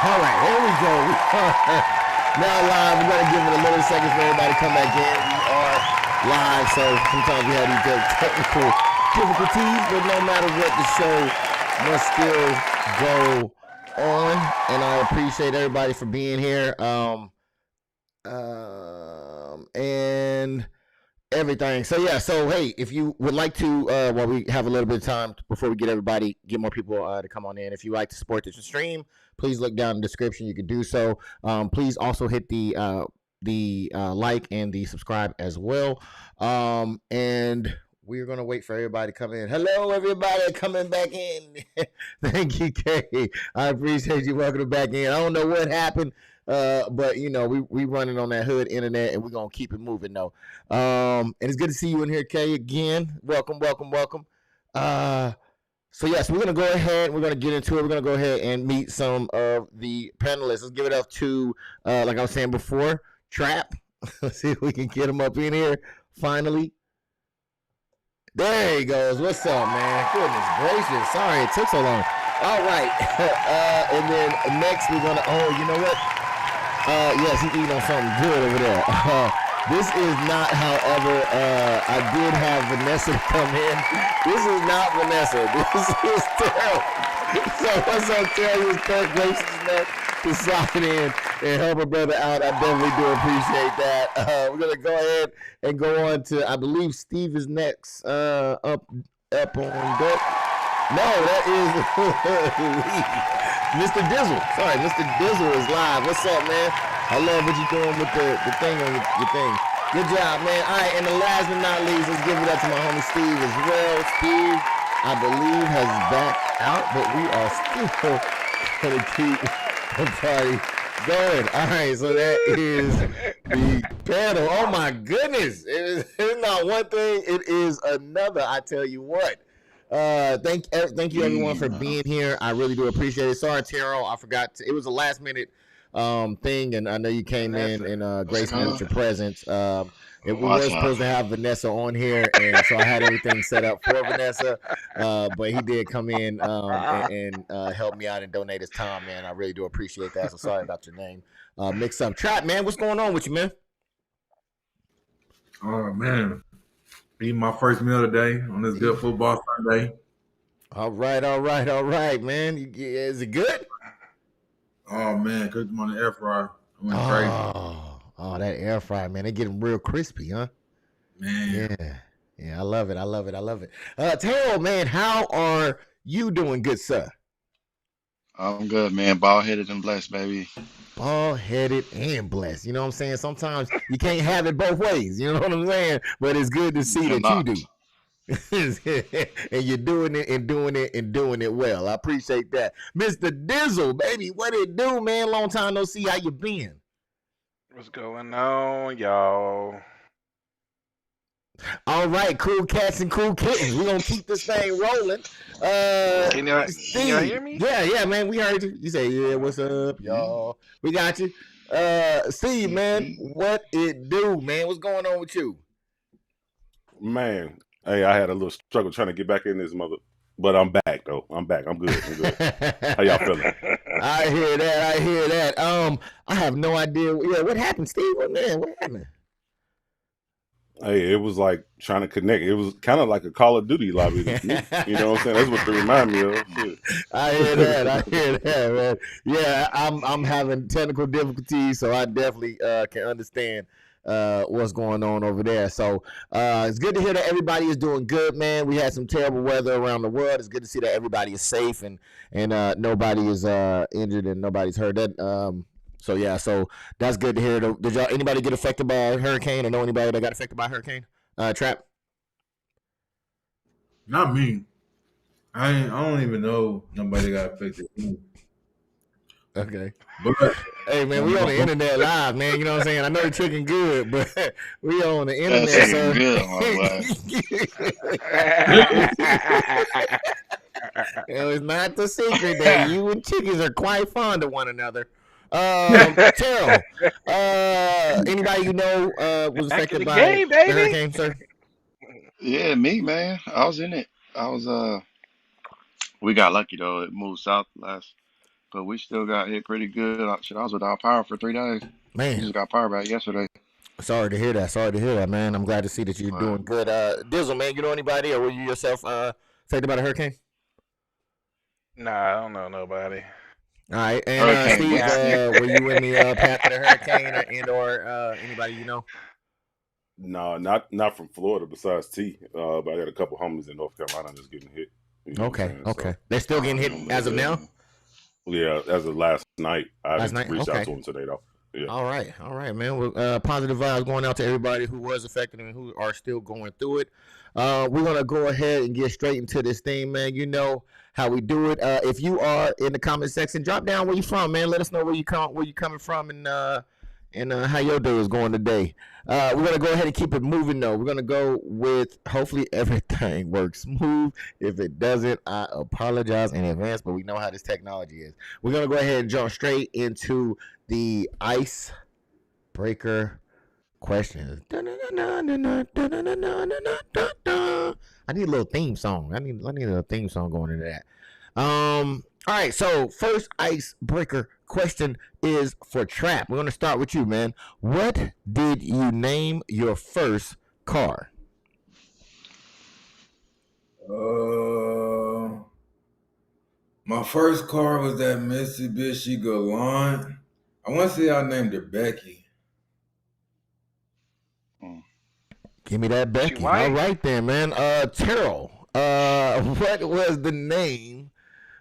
All right, here we go. We are now live. We're going to give it a little second for everybody to come back in. We are live, so sometimes we have these technical difficulties, but no matter what, the show must still go on, and I appreciate everybody for being here. And everything. So yeah, so hey, if you would like to, while we have a little bit of time before we get more people to come on in, if you like to support this stream, please look down in the description. You can do so. Please also hit the like and the subscribe as well. And we're gonna wait for everybody to come in. Hello, everybody coming back in. Thank you, Kay. I appreciate you welcoming back in. I don't know what happened. But you know, we running on that hood internet, and we're gonna keep it moving though. And it's good to see you in here, Kay, again. Welcome. So yes, we're gonna go ahead. We're gonna get into it. We're gonna go ahead and meet some of the panelists. Let's give it up to, like I was saying before, Trap. Let's see if we can get him up in here finally. There he goes. What's up, man? Goodness gracious. Sorry it took so long. All right. And then next we're gonna. Oh, you know what? Yes, he's eating on something good over there. This is not, however, I did have Vanessa come in. This is not Vanessa. This is Terrell. So what's up, Terrell? It was Kirk gracious enough to slide in and help a brother out. I definitely do appreciate that. We're going to go ahead and go on to, I believe Steve is next, up on deck. No, that is Mr. DIZZEL. Sorry, Mr. DIZZEL is live. What's up, man? I love what you're doing with the thing on your thing. Good job, man. All right, and the last but not least, let's give it up to my homie Steve as well. Steve, I believe, has backed out, but we are still going to keep the party going. All right, so that is the panel. Oh, my goodness. It's not one thing. It is another, I tell you what. Thank you everyone for being here. I really do appreciate it. Sorry, Terrell, I forgot it was a last minute thing, and I know you came in and graced me with your presence. We were supposed to have Vanessa on here, and so I had everything set up for Vanessa, but he did come in and help me out and donate his time, man. I really do appreciate that. So sorry about your name mix up. Trap, man, what's going on with you, man? Oh man, eating my first meal today on this good football Sunday. All right, man. Is it good? Oh man, cooked them on the air fryer. I went crazy. Oh, that air fryer, man. They get them real crispy, huh? Man. Yeah, I love it. Terrell, man, how are you doing, good sir? I'm good, man. Bald-headed and blessed, baby. Bald-headed and blessed. You know what I'm saying? Sometimes you can't have it both ways. You know what I'm saying? But it's good to see that you do. And you're doing it well. I appreciate that. Mr. DIZZEL, baby, what it do, man? Long time no see. How you been? What's going on, y'all? All right, cool cats and cool kittens. We're gonna keep this thing rolling. Can y'all hear me? Yeah, man. We heard you. You say, yeah, what's up, y'all? We got you. Steve, man, what it do, man? What's going on with you? Man, hey, I had a little struggle trying to get back in this mother, but I'm back though. I'm back. I'm good. How y'all feeling? I hear that. I have no idea. Yeah, what happened, Steve? What happened? Hey, it was like trying to connect. It was kind of like a Call of Duty lobby. You know what I'm saying? That's what they remind me of. Shit. I hear that, man. Yeah, I'm having technical difficulties, so I definitely can understand what's going on over there. So it's good to hear that everybody is doing good, man. We had some terrible weather around the world. It's good to see that everybody is safe and nobody is injured and nobody's hurt. So that's good to hear. Did anybody get affected by a hurricane or know anybody that got affected by a hurricane? Trap? Not me. I don't even know nobody got affected. Okay. But hey man, we on the internet live, man. You know what I'm saying? I know the chicken good, but we on the internet, so it's not the secret that you and chickens are quite fond of one another. Terrell, anybody you know was affected by the hurricane, sir? Yeah, me, man. I was in it. We got lucky though. It moved south last but we still got hit pretty good. Shit, I was without power for 3 days. We Man, just got power back yesterday. sorry to hear that. Sorry to hear that, man. I'm glad to see that you're doing good. Dizzle, man, you know anybody, or were you yourself affected by the hurricane? Nah, I don't know nobody. All right, and Steve, were you in the path of the hurricane, or anybody you know? No, not from Florida. Besides T, but I got a couple homies in North Carolina that's getting hit. You know Okay. So, They're still getting hit as of now? yeah, as of last night. I Last haven't night? reached Okay. out to them today though. Yeah. All right, man. Well, positive vibes going out to everybody who was affected and who are still going through it. We're gonna go ahead and get straight into this thing, man. You know how we do it. If you are in the comment section, drop down where you from, man. Let us know where you coming from, and how your day is going today. We're gonna go ahead and keep it moving, though. We're gonna go with hopefully everything works smooth. If it doesn't, I apologize in advance, but we know how this technology is. We're gonna go ahead and jump straight into the icebreaker questions. I need a little theme song. I need a theme song going into that. All right, so first icebreaker question is for Trap. We're gonna start with you, man. What did you name your first car? My first car was that Mitsubishi Galant. I want to say I named her Becky. Give me that Becky. All right then, man. Terrell, what was the name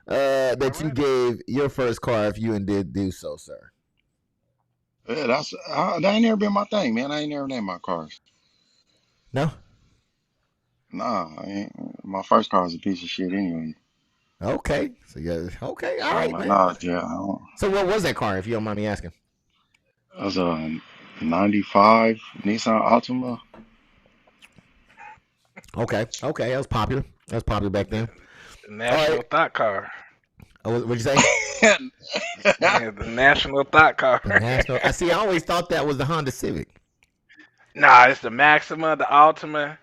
that you gave your first car, if you did do so, sir? Yeah, that ain't never been my thing, man. I ain't never named my cars. No? Nah, my first car was a piece of shit anyway. Okay. So yeah, okay, all right, man. Nah, yeah, I don't. So what was that car, if you don't mind me asking? It was a 95 Nissan Altima. Okay, that was popular. That was popular back then. The national thought car. Oh, what'd you say? Yeah, the national thought car. The national. I always thought that was the Honda Civic. Nah, it's the Maxima, the Altima.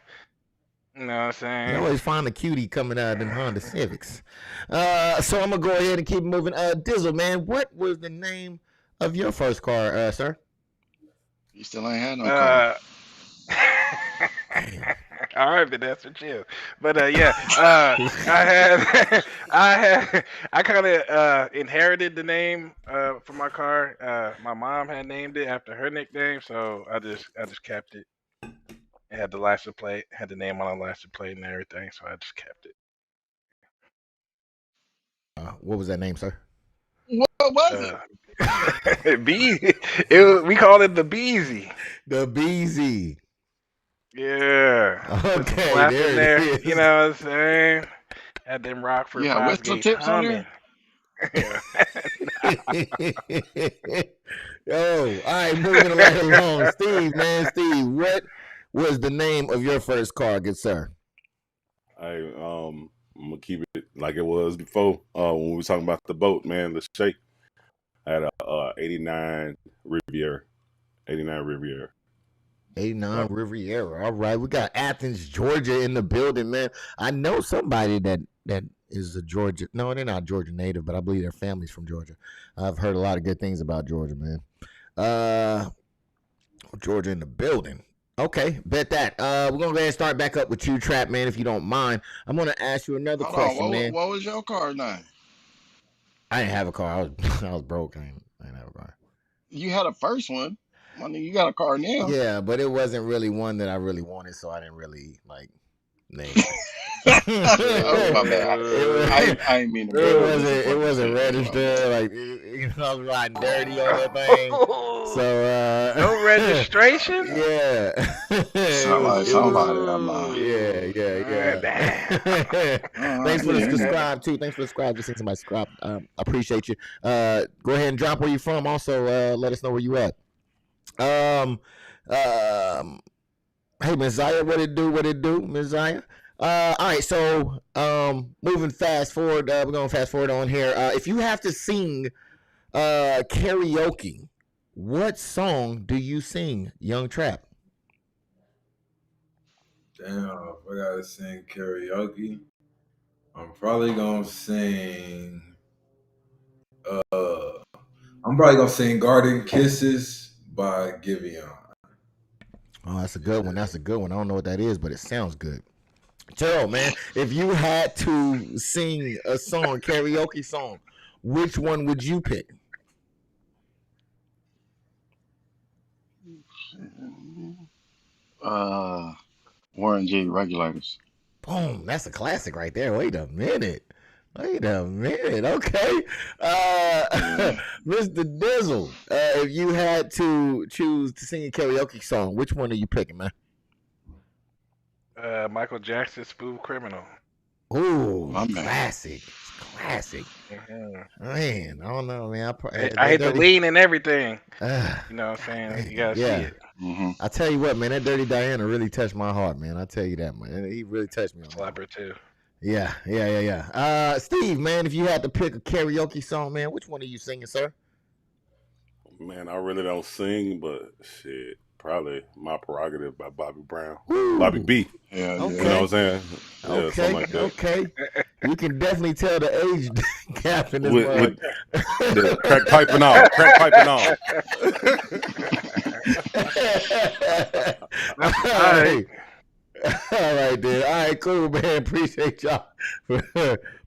You know what I'm saying? You always find the cutie coming out in Honda Civics. So I'm gonna go ahead and keep moving. Dizzle, man, what was the name of your first car, sir? You still ain't had no car. All right, Vanessa, chill. But I kind of inherited the name for my car. My mom had named it after her nickname, so I just kept it. It had the license plate, had the name on the license plate and everything, so I just kept it. What was that name, sir? What was it? We called it the Beezy. The Beezy. Yeah. Okay, there it is. You know what I'm saying? Had them Rockford with some tips on there. Yo, all right, moving right along. Steve, what was the name of your first car, good sir? I'm gonna keep it like it was before. When we were talking about the boat, man, the Shake. I had a 89 Riviera. 89 Riviera. 89 Riviera. All right, we got Athens, Georgia in the building, man. I know somebody that is a Georgia. No, they're not Georgia native, but I believe their family's from Georgia. I've heard a lot of good things about Georgia, man. Georgia in the building. Okay, bet that. We're gonna go ahead and start back up with you, Trap, man, if you don't mind. I'm gonna ask you another question, man. What was your car name? I didn't have a car. I was broke. I didn't have a car. You had a first one. I mean, you got a car now. Yeah, but it wasn't really one that I really wanted, so I didn't really name it. Oh, my bad. I didn't mean to. It wasn't registered. I was riding dirty on that thing. So no registration. Yeah. Somebody. Yeah. Thanks for the subscribe too. Thanks for the subscribe. Just seen somebody subscribe. Appreciate you. Go ahead and drop where you from. Also, let us know where you at. Hey, Ms. Zaya, what it do, Ms. Zaya? All right, so moving fast forward, we're gonna fast forward on here. If you have to sing karaoke, what song do you sing, Young Trap? Damn, if I gotta sing karaoke, I'm probably gonna sing I'm probably gonna sing "Garden Kisses" by Giveon. Oh, that's a good one. That's a good one. I don't know what that is, but it sounds good. Gerald, man, if you had to sing a song, karaoke song, which one would you pick? Warren G. Regulators. Boom, that's a classic right there. Wait a minute. Okay. Mr. Dizzle, if you had to choose to sing a karaoke song, which one are you picking, man? Michael Jackson, Smooth Criminal. Ooh, My man. classic. Man, I don't know, man. I hit the lean and everything. You know what I'm saying? Man, You gotta see it. Mm-hmm. I tell you what, man, that Dirty Diana really touched my heart, man. I tell you that, man. He really touched me on that. Slapper too. Yeah. Steve, man, if you had to pick a karaoke song, man, which one are you singing, sir? Man, I really don't sing, but shit, probably My Prerogative by Bobby Brown. Woo. Bobby B. Yeah, Okay. You know what I'm saying? Yeah, something like that. Okay. You can definitely tell the age gap in this With mug. the crack pipe and all. All right, then. All right, cool, man. Appreciate y'all for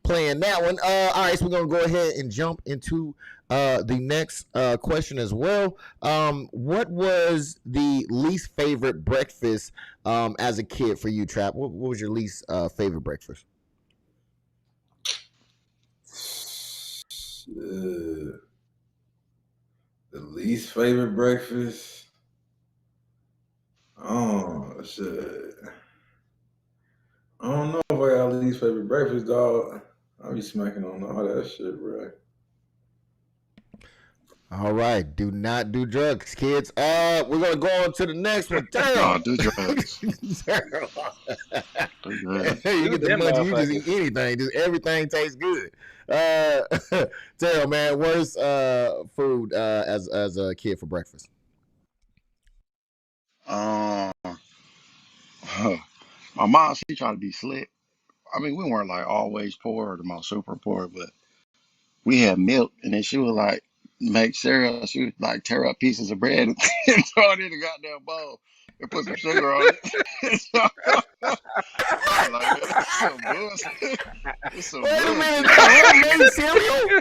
playing that one. All right, so we're gonna go ahead and jump into the next question as well. What was the least favorite breakfast as a kid for you, Trap? What was your least favorite breakfast? The least favorite breakfast? Oh, shit. I don't know if I got least favorite breakfast, dog. I be smacking on all that shit, bro. All right, do not do drugs, kids. We're gonna go on to the next one. No, Damn. do drugs. Do drugs. You get the Them money, you just motherfuckers. eat anything. Just everything tastes good. Tell man, worst food as a kid for breakfast. My mom, she tried to be slick. I mean, we weren't like always poor or the most super poor, but we had milk, and then she would like make cereal. She would like tear up pieces of bread and throw it in the goddamn bowl and put some sugar on it. So, I was like, man, this is some bullshit. This some Wait a bullshit. minute, homemade cereal? You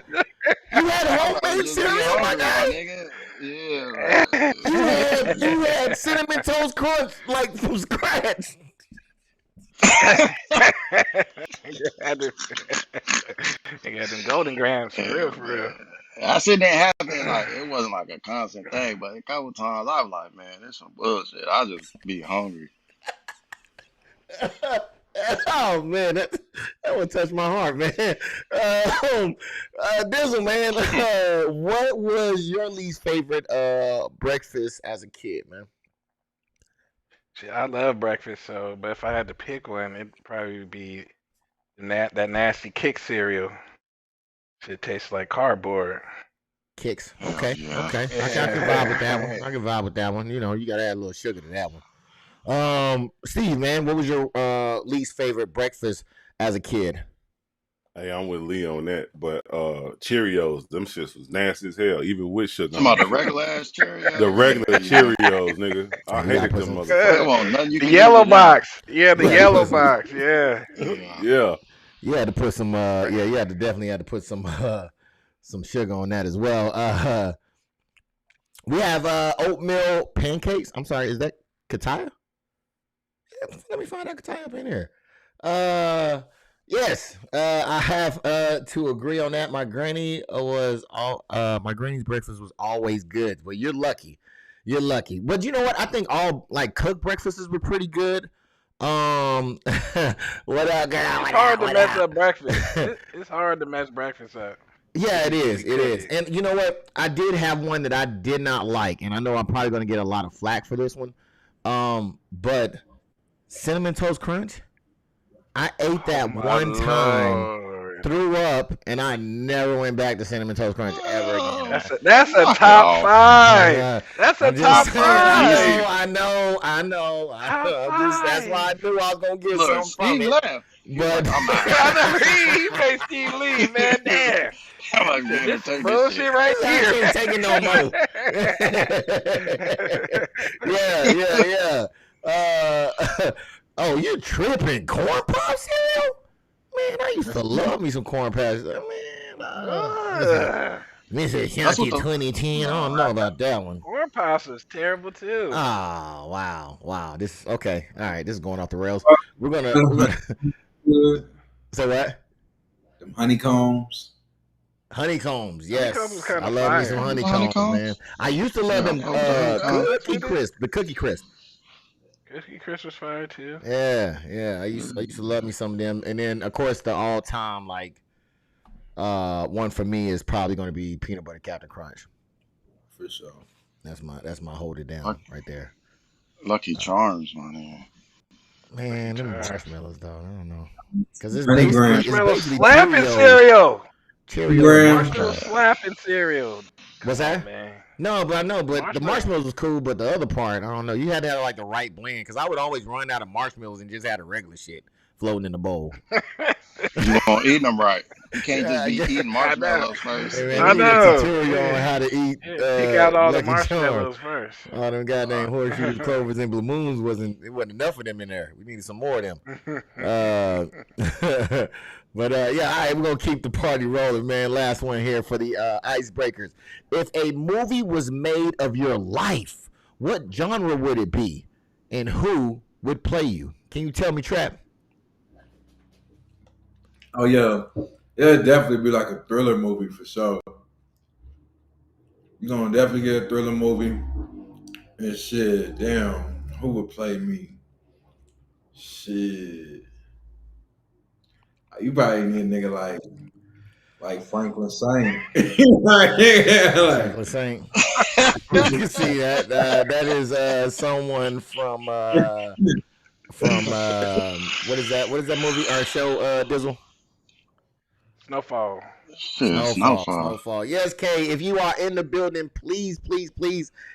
had I'm like, homemade just get cereal, my hungry, my guy? nigga. Yeah, like, You had Cinnamon Toast Crunch like from scratch. You got them golden grams for real, for real. I seen that happen. Like it wasn't like a constant thing, but a couple times I was like, man, this some bullshit. I just be hungry. Oh man, that would touch my heart, man. Dizzle, man, what was your least favorite breakfast as a kid, man? Shit, I love breakfast, but if I had to pick one, it'd probably be that nasty kick cereal. Shit tastes like cardboard. Kicks. Hell Okay. yeah. Okay. I can vibe with that one. I can vibe with that one. You know, you gotta add a little sugar to that one. Steve, man, what was your least favorite breakfast as a kid? Hey, I'm with Lee on that, but Cheerios, them shits was nasty as hell, even with sugar. Talking about the regular ass Cheerios. The regular Cheerios, nigga. I You gotta hated put them some- motherfuckers. Come on, nothing you The can yellow do with that. box. Yeah, the Yeah, yellow listen. box. Yeah. Yeah. You had to put some you had to definitely put some sugar on that as well. We have oatmeal pancakes. I'm sorry, is that Kataya? Let me find out Kataya up in here. Yes, I have to agree on that. My granny my granny's breakfast was always good. But you're lucky. But you know what? I think all like cooked breakfasts were pretty good. What up, girl? It's hard to mess up breakfast. It's hard to mess breakfast up. Yeah, it is. You It could is. it. And you know what? I did have one that I did not like, and I know I'm probably gonna get a lot of flack for this one. But Cinnamon Toast Crunch, I ate that My one time, Lord. threw up, and I never went back to Cinnamon Toast Crunch ever again. That's a Fuck top off. five. That's a I'm top just saying, I five. know. Top That's why I knew I was gonna get Look, something from Steve it. left. But I'm out. I know he made Steve leave, man. Damn. I'm like, Said, man, this is take this bullshit shit. right I here. can't take it no more. Yeah. Oh, you're tripping. Corn pop cereal? Man, I used to love me some corn pops. Man, Mrs. That's what Shanti the 2010. I don't know about that one. Corn pops is terrible too. Oh, wow. This okay. All right, this is going off the rails. Uh, We're gonna Good. say what? Them honeycombs. Honeycombs, Honeycombs is yes. kinda I love me fire. some the honeycombs, man. honeycombs. I used to love Yeah, them I fuck with the honeycombs. cookie crisp, the cookie crisp. Cookie Crisp was fire too. Yeah. I used to love me some of them. And then of course the all time like one for me is probably gonna be peanut butter Captain Crunch. For sure. That's my hold it down Luck- right there. Lucky Charms, man. Man, them Charms. marshmallows though, I don't know. Because it's Honey basically, Graham. it's Marshmallow basically slapping Cheerios. cereal. Cheerios Graham. Marshmallow marshmallows. slapping cereal. What's Come on, that? man. No, but I know, but the Marshmallow. marshmallows was cool, but the other part, I don't know. You had to have like the right blend because I would always run out of marshmallows and just have the regular shit floating in the bowl. You gonna eat them right. You can't Yeah, just be yeah. eating marshmallows first. Hey, man, I we need a know. tutorial on how to eat Yeah, pick out all the Lucky Charms. marshmallows first. All them goddamn horseshoes, clovers, and blue moons wasn't enough of them in there. We needed some more of them. But yeah, all right, we're gonna keep the party rolling, man. Last one here for the icebreakers. If a movie was made of your life, what genre would it be, and who would play you? Can you tell me, Trap? Oh yeah. It'd definitely be like a thriller movie for sure. You're gonna definitely get a thriller movie. And shit, damn, who would play me? Shit. You probably need a nigga like Franklin Saint. Franklin Saint. You can see that. That is someone from what is that? What is that movie or show? Dizzle. Snowfall. Shit, Snowfall. Snowfall. Yes, Kay. If you are in the building, please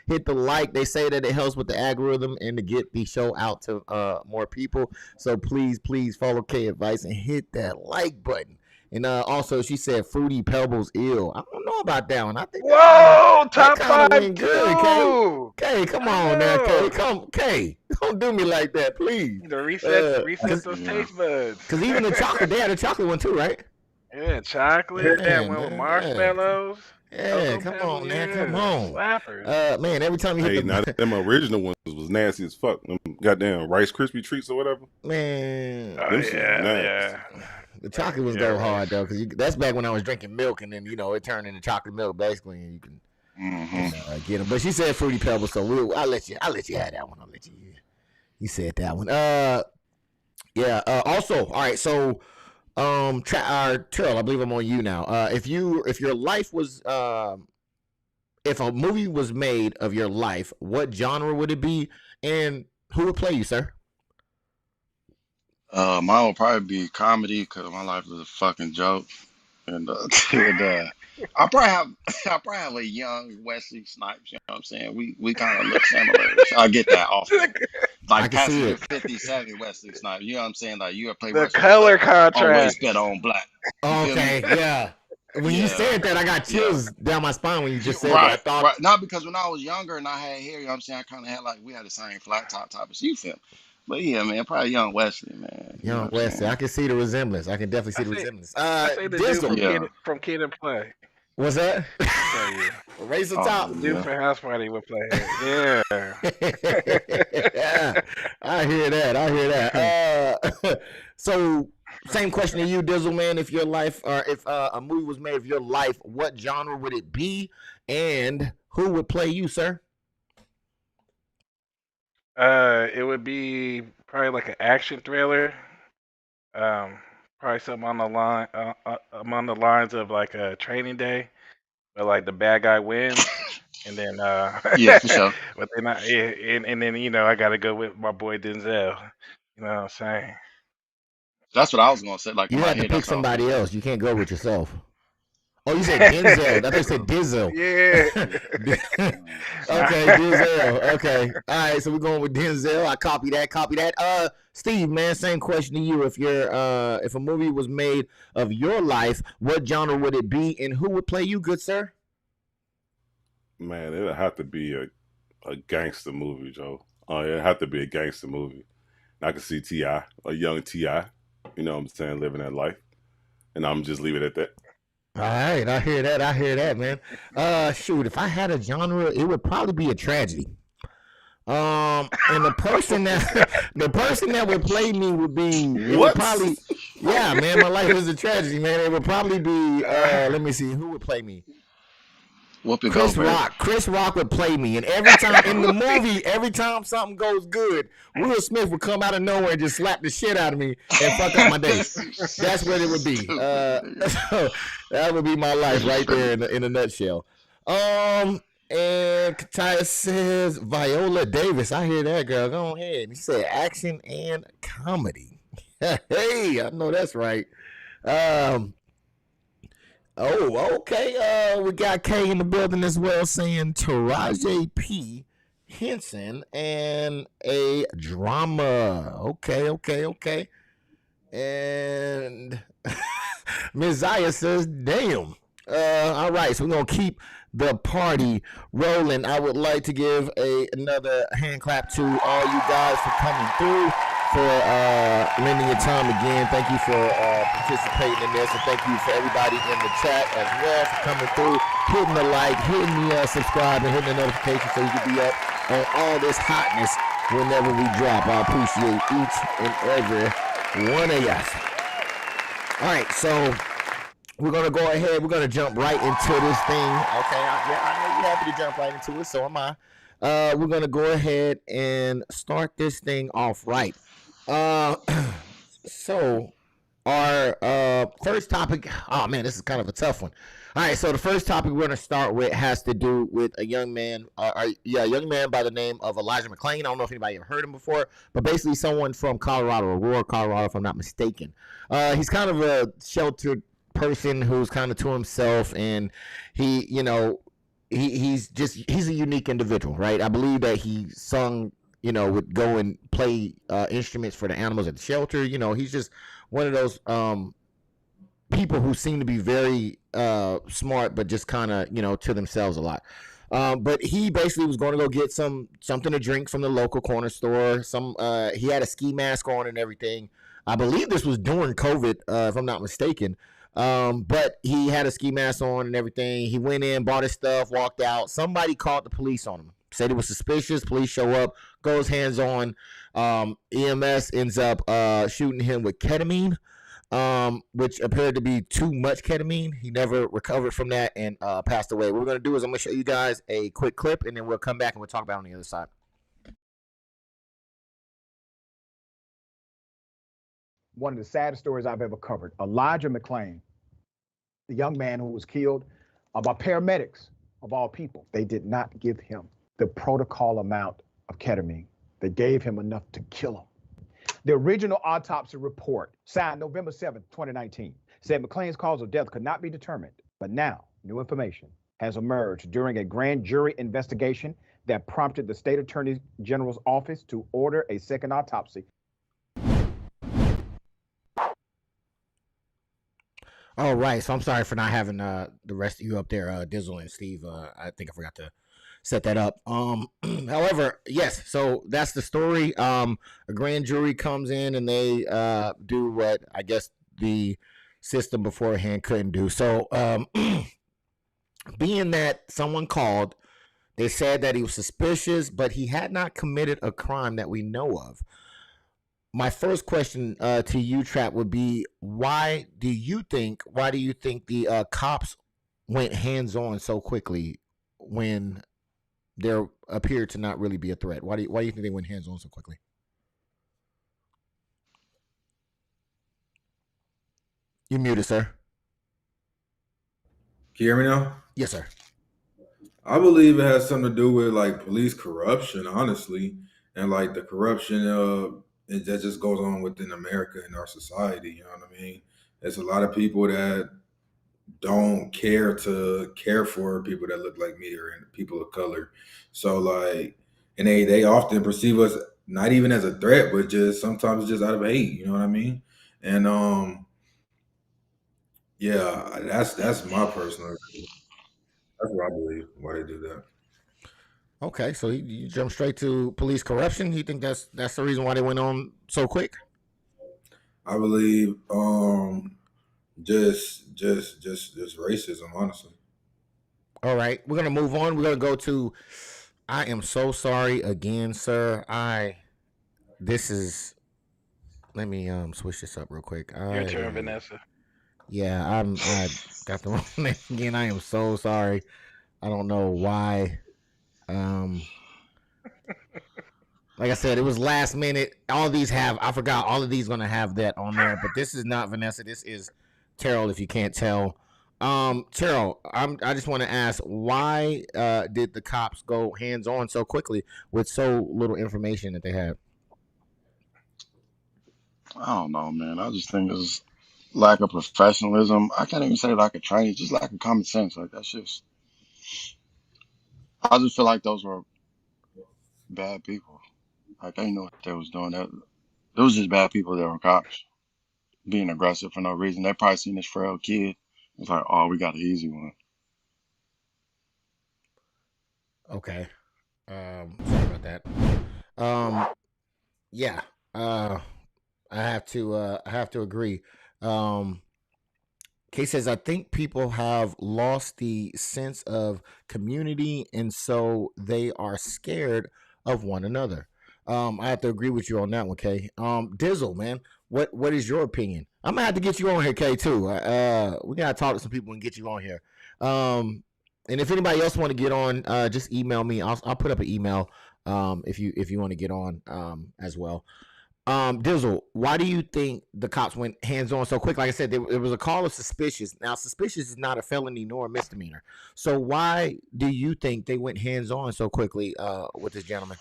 hit the like. They say that it helps with the algorithm and to get the show out to more people. So please follow Kay advice and hit that like button. And also, she said Fruity Pebbles ill. I don't know about that one. I think Whoa, top kinda five went good, too. Kay, come on now, Kay. Kay, don't do me like that, please. You know, reset those yeah. taste buds. Because even the chocolate, they had a chocolate one too, right? Yeah, chocolate. Yeah, That one with man, marshmallows. Yeah, Cocoa come Pebbles, on, man, yeah, come on. Slappers. Man, every time you Hey, hit now the them original ones was nasty as fuck. Them goddamn Rice Krispie treats or whatever. man, Oh Them shit yeah, nasty. yeah. the chocolate ones go hard though, because that's back when I was drinking milk, and then it turned into chocolate milk basically, and you can get them. But she said Fruity Pebbles, so I'll let you have that one. I'll let you. You said that one. Yeah. Also, all right. So, Terrell, I believe I'm on you now. If your life was, if a movie was made of your life, what genre would it be, and who would play you, sir? Mine would probably be comedy because my life is a fucking joke. And I probably have a young Wesley Snipes. You know what I'm saying? We kind of look similar. So I get that often. I Like can see passing it. 57 Wesley Snipes. You know what I'm saying? Like you play The Wesley color Snipes, always contrast. bet on black. You feel me? Okay, yeah. When you Yeah. said that, I got chills down my spine when you just said that. I thought, Right. Not because when I was younger and I had hair, you know what I'm saying? I kind of had we had the same flat top type of shoe film. But yeah, man, probably young Wesley, man. You know young what I'm Wesley, saying? I can see the resemblance. I can definitely see the resemblance. I say the dude Dizzle, from Kid and Play. what's that? So, yeah. Raise the Oh, top. The dude yeah. from House Party would play it. Yeah. Yeah, I hear that. So, same question to you, Dizzle, man. If your life, or if a movie was made of your life, what genre would it be, and who would play you, sir? It would be probably like an action thriller. Probably something on the along the lines of like a Training Day, but like the bad guy wins, and then Yeah, for sure. but then and then I got to go with my boy Denzel. You know what I'm saying? That's what I was gonna say. Like You in my have to head, pick that's what I was somebody gonna say. else. You can't go with yourself. Oh, you said Denzel. I thought you said Dizzle. Yeah. Okay, Denzel. Okay. All right, so we're going with Denzel. I copy that. Steve, man, same question to you. If a movie was made of your life, what genre would it be and who would play you, good sir? Man, it'd have to be a gangster movie, Joe. Oh, it'd have to be a gangster movie. I can see T.I., a young T.I., you know what I'm saying, living that life. And I'm just leave it at that. All right, I hear that, man. Shoot, if I had a genre, it would probably be a tragedy. And the person that would play me would be What? Yeah, man, my life is a tragedy, man. It would probably be let me see who would play me. Whoopi Chris Goldberg. Rock. Chris Rock would play me, and every time in the movie, every time something goes good, Will Smith would come out of nowhere and just slap the shit out of me and fuck up my day. That's what it would be. So that would be my life right there in a nutshell. And Kataya says Viola Davis. I hear that, girl. Go ahead. He said action and comedy. Hey, I know that's right. Oh, okay. We got Kay in the building as well, saying Taraji P. Henson and a drama. Okay. And Ms. Zaya says, damn. All right, so we're going to keep the party rolling. I would like to give another hand clap to all you guys for coming through, for lending your time again. Thank you for participating in this, and thank you for everybody in the chat as well for coming through, hitting the like, hitting the subscribe, and hitting the notification so you can be up on all this hotness whenever we drop. I appreciate each and every one of you. All right, so we're going to go ahead. We're going to jump right into this thing. Okay, I know you're happy to jump right into it, so am I. We're going to go ahead and start this thing off right. So our first topic, oh man, this is kind of a tough one. All right, so the first topic we're going to start with has to do with a young man, a young man by the name of Elijah McLean. I don't know if anybody ever heard him before, but basically someone from Colorado, Aurora, Colorado, if I'm not mistaken. He's kind of a sheltered person who's kind of to himself, and he, you know, he's a unique individual, right? I believe that he sung, you know, would go and play instruments for the animals at the shelter. You know, he's just one of those people who seem to be very smart, but just kind of, you know, to themselves a lot. But he basically was going to go get something to drink from the local corner store. He had a ski mask on and everything. I believe this was during COVID, if I'm not mistaken. But he had a ski mask on and everything. He went in, bought his stuff, walked out. Somebody called the police on him. Said it was suspicious. Police show up, goes hands on. EMS ends up shooting him with ketamine, which appeared to be too much ketamine. He never recovered from that and passed away. What we're going to do is I'm going to show you guys a quick clip, and then we'll come back and we'll talk about it on the other side. One of the saddest stories I've ever covered. Elijah McLean, the young man who was killed by paramedics, of all people. They did not give him the protocol amount of ketamine. They gave him enough to kill him. The original autopsy report, signed November 7th, 2019, said McClain's cause of death could not be determined. But now, new information has emerged during a grand jury investigation that prompted the state attorney general's office to order a second autopsy. All right, so I'm sorry for not having the rest of you up there, Dizzle and Steve. I think I forgot to set that up. However, yes, so that's the story. A grand jury comes in and they do what I guess the system beforehand couldn't do. So being that someone called, they said that he was suspicious, but he had not committed a crime that we know of. My first question to you, Trap, would be why do you think the cops went hands-on so quickly when there appeared to not really be a threat? Why do you think they went hands-on so quickly? You're muted, sir. Can you hear me now? Yes, sir. I believe it has something to do with like police corruption, honestly, and like the corruption that just goes on within America and our society. You know what I mean? There's a lot of people that don't care to care for people that look like me or people of color. So like, and they often perceive us not even as a threat, but just sometimes just out of hate. You know what I mean? And yeah, that's my personal. That's what I believe why they do that. Okay, so you jump straight to police corruption. You think that's the reason why they went on so quick? I believe just racism, honestly. All right, we're gonna move on. We're gonna go to. I am so sorry again, sir. This is. Let me switch this up real quick. Your turn, Vanessa. Yeah, I got the wrong name again. I am so sorry. I don't know why. Like I said, it was last minute. All of these have. I forgot. All of these gonna have that on there. But this is not Vanessa. This is Terrell. If you can't tell. Terrell, I just want to ask, why did the cops go hands on so quickly with so little information that they had? I don't know, man. I just think it's lack of professionalism. I can't even say lack of training, just lack of common sense. Like that's just. I just feel like those were bad people. Like they knew what they was doing. That it was just bad people that were cops being aggressive for no reason. They probably seen this frail kid. It's like, oh, we got an easy one. Okay. Sorry about that. Yeah. I have to agree. Kay says, I think people have lost the sense of community, and so they are scared of one another. I have to agree with you on that one, Kay. DIZZEL, man, what is your opinion? I'm gonna have to get you on here, Kay, too. We gotta talk to some people and get you on here. And if anybody else want to get on, just email me. I'll put up an email if you want to get on as well. DIZZEL, why do you think the cops went hands on so quick? Like I said, it was a call of suspicious. Now, suspicious is not a felony nor a misdemeanor. So why do you think they went hands on so quickly with this gentleman?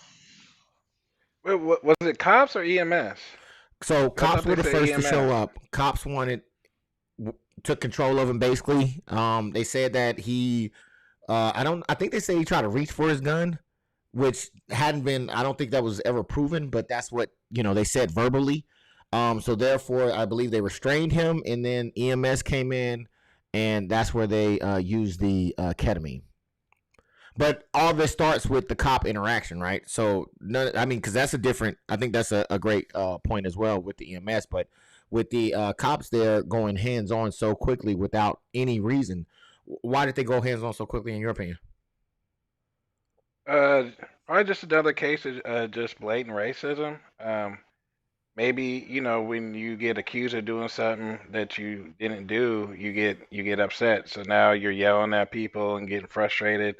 Wait, was it cops or EMS? So cops were the first to show EMS. up. Cops took control of him basically. They said that he, I think they say he tried to reach for his gun, which hadn't been, I don't think that was ever proven, but that's what, they said verbally. So therefore, I believe they restrained him, and then EMS came in, and that's where they used the ketamine. But all this starts with the cop interaction, right? So, because that's I think that's a great point as well with the EMS, but with the cops there going hands on so quickly without any reason, why did they go hands on so quickly, in your opinion? Probably just another case of just blatant racism. Maybe when you get accused of doing something that you didn't do, you get upset. So now you're yelling at people and getting frustrated.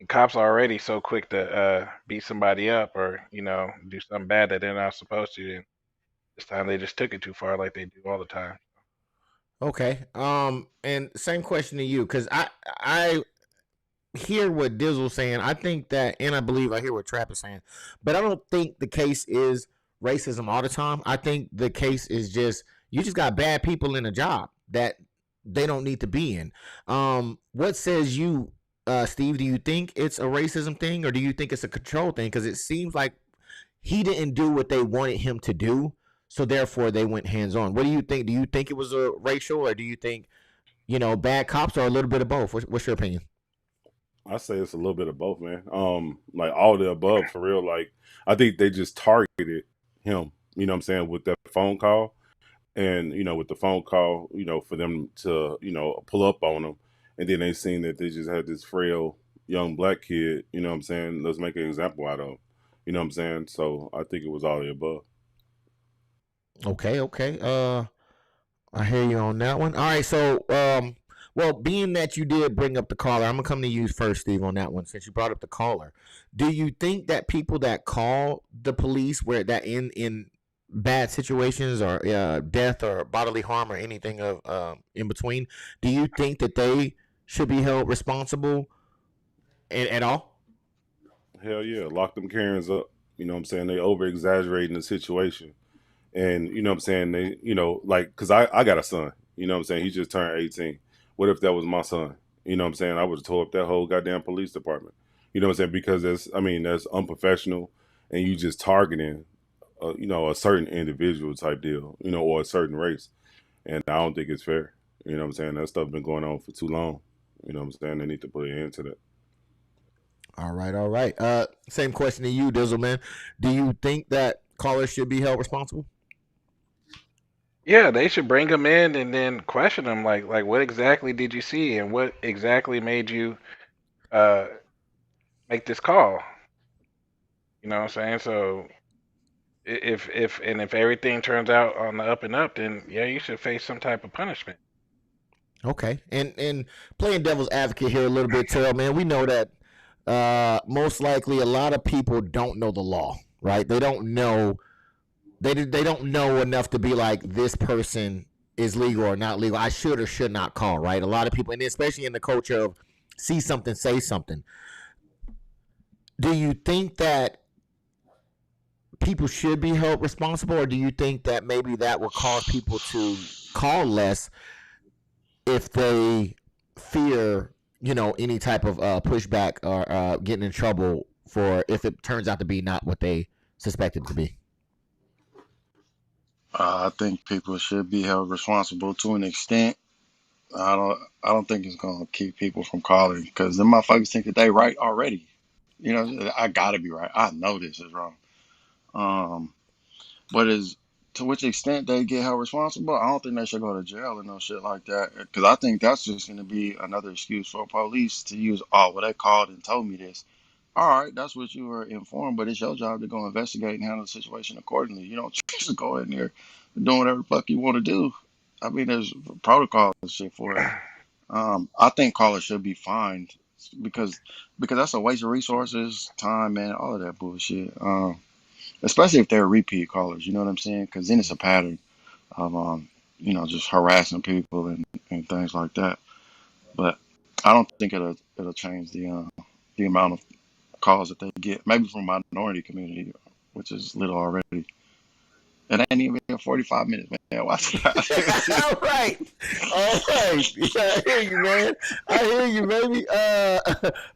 Cops are already so quick to beat somebody up or do something bad that they're not supposed to. And this time they just took it too far, like they do all the time. Okay. And same question to you, because I hear what DIZZEL's saying. I think that, and I believe I hear what Trap is saying, but I don't think the case is racism all the time. I think the case is just, you just got bad people in a job that they don't need to be in. What says you, Steve? Do you think it's a racism thing, or do you think it's a control thing? Because it seems like he didn't do what they wanted him to do, so therefore they went hands on. What do you think? Do you think it was a racial, or do you think bad cops, or a little bit of both? What's your opinion? I say it's a little bit of both, man. Like all the above for real. Like I think they just targeted him, you know what I'm saying, with that phone call. And, with the phone call, for them to, pull up on him. And then they seen that they just had this frail young black kid, you know what I'm saying? Let's make an example out of him. You know what I'm saying? So I think it was all the above. Okay. I hear you on that one. All right, so well, being that you did bring up the caller, I'm gonna come to you first, Steve, on that one. Since you brought up the caller, do you think that people that call the police, where that in bad situations or death or bodily harm or anything of in between, do you think that they should be held responsible at all? Hell yeah, lock them Karens up. You know what I'm saying? They over exaggerating the situation. And you know what I'm saying? They, like, cause I got a son, You know what I'm saying? He just turned 18. What if that was my son? You know what I'm saying? I would have tore up that whole goddamn police department. You know what I'm saying? Because that's unprofessional, and you just targeting, a certain individual type deal, or a certain race. And I don't think it's fair. You know what I'm saying? That stuff been going on for too long. You know what I'm saying? They need to put an end to that. All right. Same question to you, Dizzle, man. Do you think that callers should be held responsible? Yeah, they should bring them in and then question them, like what exactly did you see and what exactly made you make this call? You know what I'm saying? So if everything turns out on the up and up, then yeah, you should face some type of punishment. Okay. And playing devil's advocate here a little bit, Terrell, man, we know that most likely a lot of people don't know the law, right? They don't know they don't know enough to be like, this person is legal or not legal. I should or should not call, right? A lot of people, and especially in the culture of see something, say something. Do you think that people should be held responsible, or do you think that maybe that will cause people to call less if they fear, any type of pushback or getting in trouble for if it turns out to be not what they suspected to be? I think people should be held responsible to an extent. I don't think it's gonna keep people from calling, because them motherfuckers think that they right already. I gotta be right. I know this is wrong. But to which extent they get held responsible, I don't think they should go to jail and no shit like that. Because I think that's just gonna be another excuse for police to use. Oh, well, they called and told me this. All right, that's what you were informed, but it's your job to go investigate and handle the situation accordingly. You don't just go in there and doing whatever the fuck you want to do. I mean, there's protocol and shit for it. I think callers should be fined because that's a waste of resources, time, man, all of that bullshit. Especially if they're repeat callers, you know what I'm saying? Because then it's a pattern of just harassing people and things like that. But I don't think it'll change the amount of calls that they get, maybe from minority community, which is little already. It ain't even 45 minutes, man. Watch that. All right. Yeah, I hear you, man. I hear you, baby.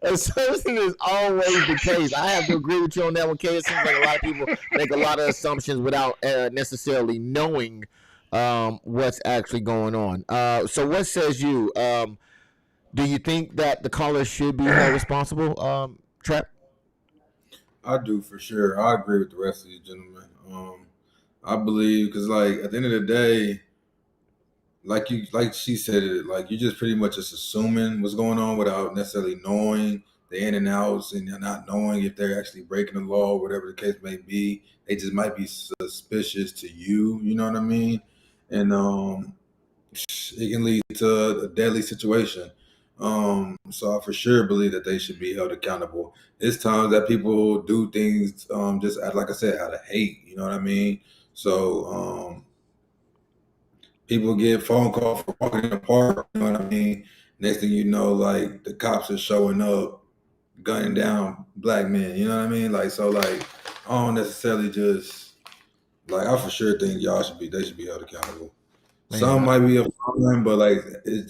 Assumption is always the case. I have to agree with you on that one, Kay. It seems like a lot of people make a lot of assumptions without necessarily knowing what's actually going on. So what says you? Do you think that the callers should be held responsible, Trap? I do, for sure. I agree with the rest of you gentlemen. I believe, because like at the end of the day, like she said it, like you just pretty much just assuming what's going on without necessarily knowing the in and outs, and you're not knowing if they're actually breaking the law, whatever the case may be. They just might be suspicious to you, you know what I mean? And it can lead to a deadly situation. So I for sure believe that they should be held accountable. It's times that people do things just like I said, out of hate, you know what I mean? So people get phone calls for walking in the park, you know what I mean? Next thing you know, like the cops are showing up, gunning down black men, you know what I mean? Like, so like I don't necessarily just I for sure think they should be held accountable. Man, Some might be a fine, but it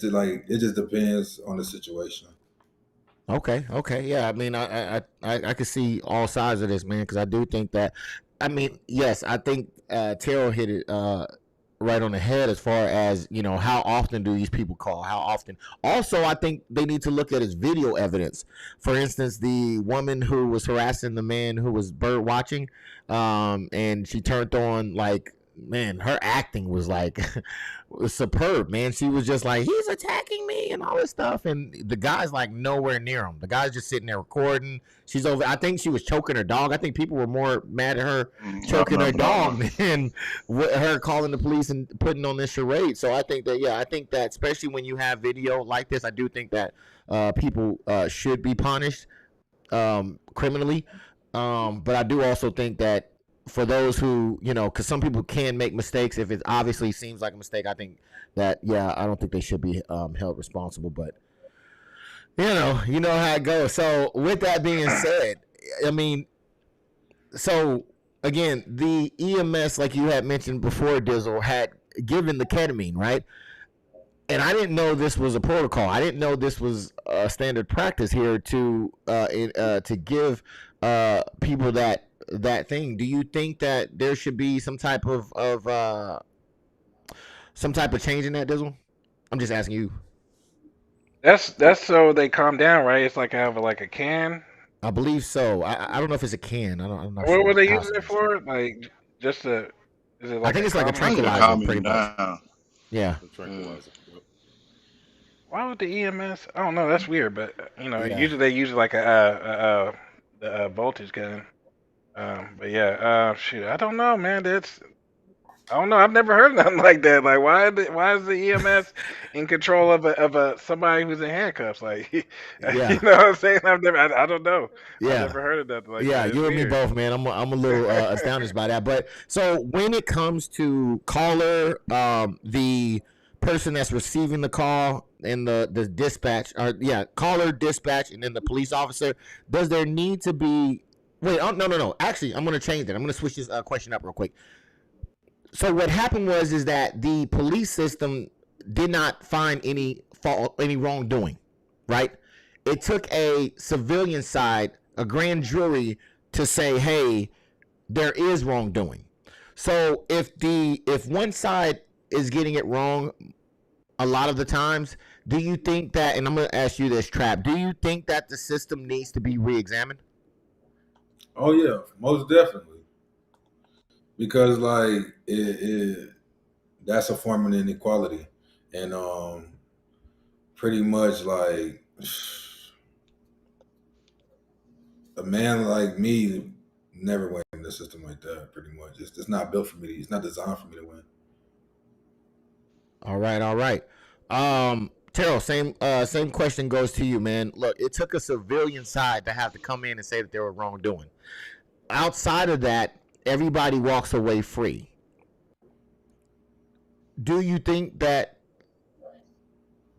just depends on the situation. Okay, yeah. I mean, I can see all sides of this, man, because I do think that. I mean, yes, I think Terrell hit it right on the head as far as how often do these people call? How often? Also, I think they need to look at his video evidence. For instance, the woman who was harassing the man who was bird watching, and she turned on man, her acting was was superb, man. She was just like, he's attacking me and all this stuff, and the guy's nowhere near him. The guy's just sitting there recording. She's over. I think she was choking her dog. I think people were more mad at her choking her dog than her calling the police and putting on this charade. So I think that especially when you have video like this, I do think that people should be punished criminally. But I do also think that for those who, because some people can make mistakes, if it obviously seems like a mistake, I think that, I don't think they should be held responsible. But, you know how it goes. So with that being said, I mean, so again, the EMS, like you had mentioned before, Dizzle, had given the ketamine, right? And I didn't know this was a protocol. I didn't know this was a standard practice here to give people that thing. Do you think that there should be some type of change in that, Dizzle? I'm just asking you. That's so they calm down, right? It's like I have like a can. I believe so. I don't know if it's a can. I'm not What sure were what the they using it pouch is. for? Like just a? Is it I like think a it's like a I think calming? to tranquilizer, calm pretty him much. down. Yeah. The tranquilizer. Yep. Why would the EMS? I don't know. That's weird, but Yeah. usually they use like a voltage gun. But yeah, shoot, I don't know, man. I don't know. I've never heard nothing like that. Like, why is the EMS in control of a somebody who's in handcuffs? Like, Yeah. you know what I'm saying? I don't know. I've Yeah. never heard of nothing like Yeah, that. It's you and me weird. both, man. I'm a little astonished by that. But so when it comes to caller, the person that's receiving the call and the dispatch, or yeah, caller, dispatch, and then the police officer, does there need to be? Wait, no. Actually, I'm gonna change that. I'm gonna switch this question up real quick. So what happened is that the police system did not find any fault, any wrongdoing, right? It took a civilian side, a grand jury, to say, hey, there is wrongdoing. So if one side is getting it wrong a lot of the times, do you think that, and I'm going to ask you this, Trap, do you think that the system needs to be re-examined? Oh yeah, most definitely. Because like it that's a form of inequality, and pretty much like a man like me never went in the system like that. Pretty much, it's not built for me. It's not designed for me to win. All right. Terrell, same question goes to you, man. Look, it took a civilian side to have to come in and say that they were wrongdoing. Outside of that, everybody walks away free. Do you think that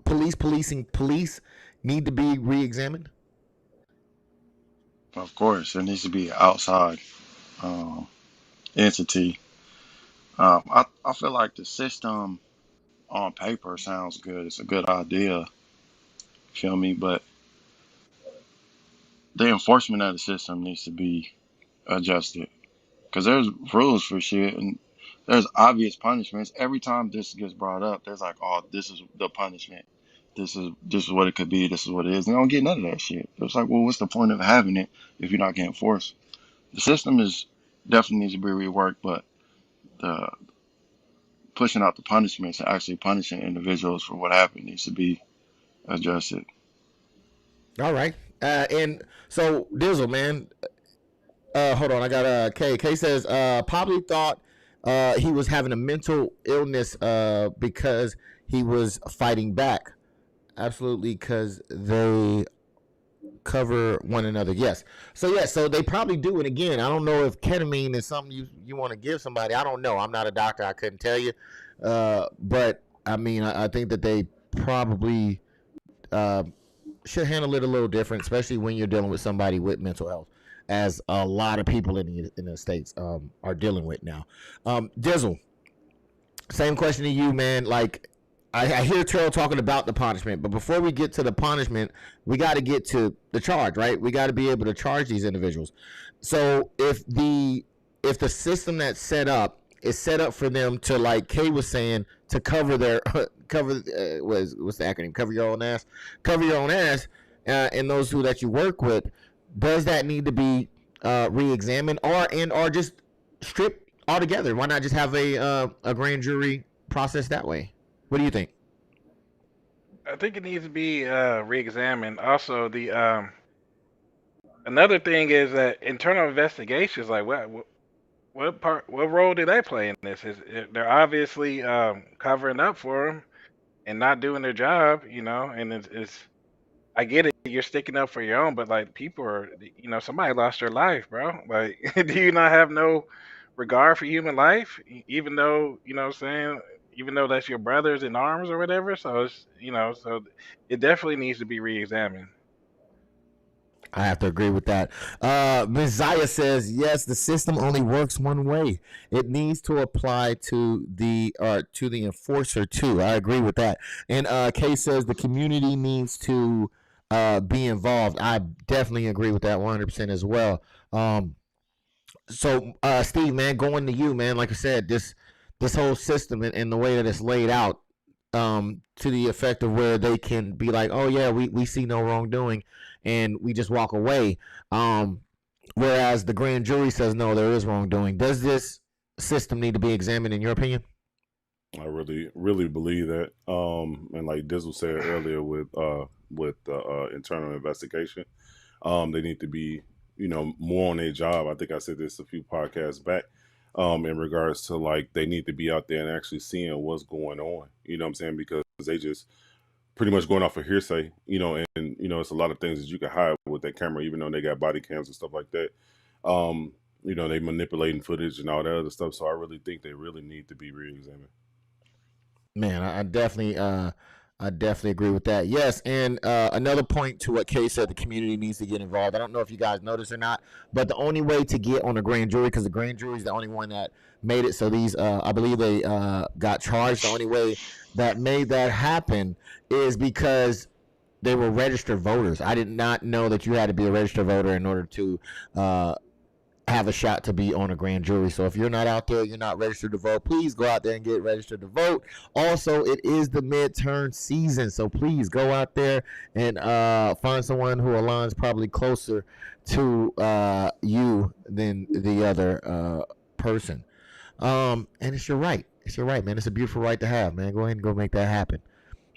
police need to be re-examined? Of course, it needs to be outside um, entity. I feel like the system on paper sounds good. It's a good idea. Feel me? But the enforcement of the system needs to be adjusted because there's rules for shit and there's obvious punishments. Every time this gets brought up, there's like, oh, this is the punishment. This is what it could be. This is what it is. And they don't get none of that shit. It's like, well, what's the point of having it if you're not getting forced? The system is definitely needs to be reworked, but the pushing out the punishments and actually punishing individuals for what happened needs to be adjusted. All right. And so Dizzle, man, hold on. I got K. K says probably thought he was having a mental illness because he was fighting back. Absolutely, because they cover one another. Yes. So they probably do. And again, I don't know if ketamine is something you want to give somebody. I don't know. I'm not a doctor. I couldn't tell you. But I mean, I think that they probably should handle it a little different, especially when you're dealing with somebody with mental health, as a lot of people in the states are dealing with now. Dizzle, same question to you, man. Like, I hear Terrell talking about the punishment, but before we get to the punishment, we got to get to the charge, right? We got to be able to charge these individuals. So if the system that's set up is set up for them to, like Kay was saying, to cover their what's the acronym? Cover your own ass, and those who that you work with. Does that need to be re-examined, or just stripped altogether? Why not just have a grand jury process that way? What do you think? I think it needs to be re-examined. Also, the another thing is that internal investigations, like what role do they play in this? They're obviously covering up for them and not doing their job, and it's I get it, you're sticking up for your own, but like people are, somebody lost their life, bro. Like, do you not have no regard for human life, even though, what I'm saying, even though that's your brothers in arms or whatever? So it's, so it definitely needs to be re-examined. I have to agree with that. Messiah says, yes, the system only works one way. It needs to apply to the enforcer too. I agree with that. And Kay says the community needs to be involved. I definitely agree with that 100% as well. So Steve, man, going to you, man. Like I said, this whole system and the way that it's laid out, to the effect of where they can be like, oh yeah, we see no wrongdoing, and we just walk away. Whereas the grand jury says no, there is wrongdoing. Does this system need to be examined, in your opinion? I really believe that. And like Dizzle said earlier with internal investigation, they need to be, more on their job. I think I said this a few podcasts back. In regards to like they need to be out there and actually seeing what's going on. You know what I'm saying? Because they just pretty much going off of hearsay, and it's a lot of things that you can hide with that camera, even though they got body cams and stuff like that. They manipulating footage and all that other stuff. So I really think they really need to be re-examined. Man, I definitely agree with that. Yes, and another point to what Kay said, the community needs to get involved. I don't know if you guys noticed or not, but the only way to get on a grand jury, because the grand jury is the only one that made it. So these, I believe they got charged. The only way that made that happen is because they were registered voters. I did not know that you had to be a registered voter in order to have a shot to be on a grand jury. So if you're not out there, you're not registered to vote, please go out there and get registered to vote. Also, it is the midterm season, so please go out there and find someone who aligns probably closer to you than the other person. And it's your right. It's your right, man. It's a beautiful right to have, man. Go ahead and go make that happen.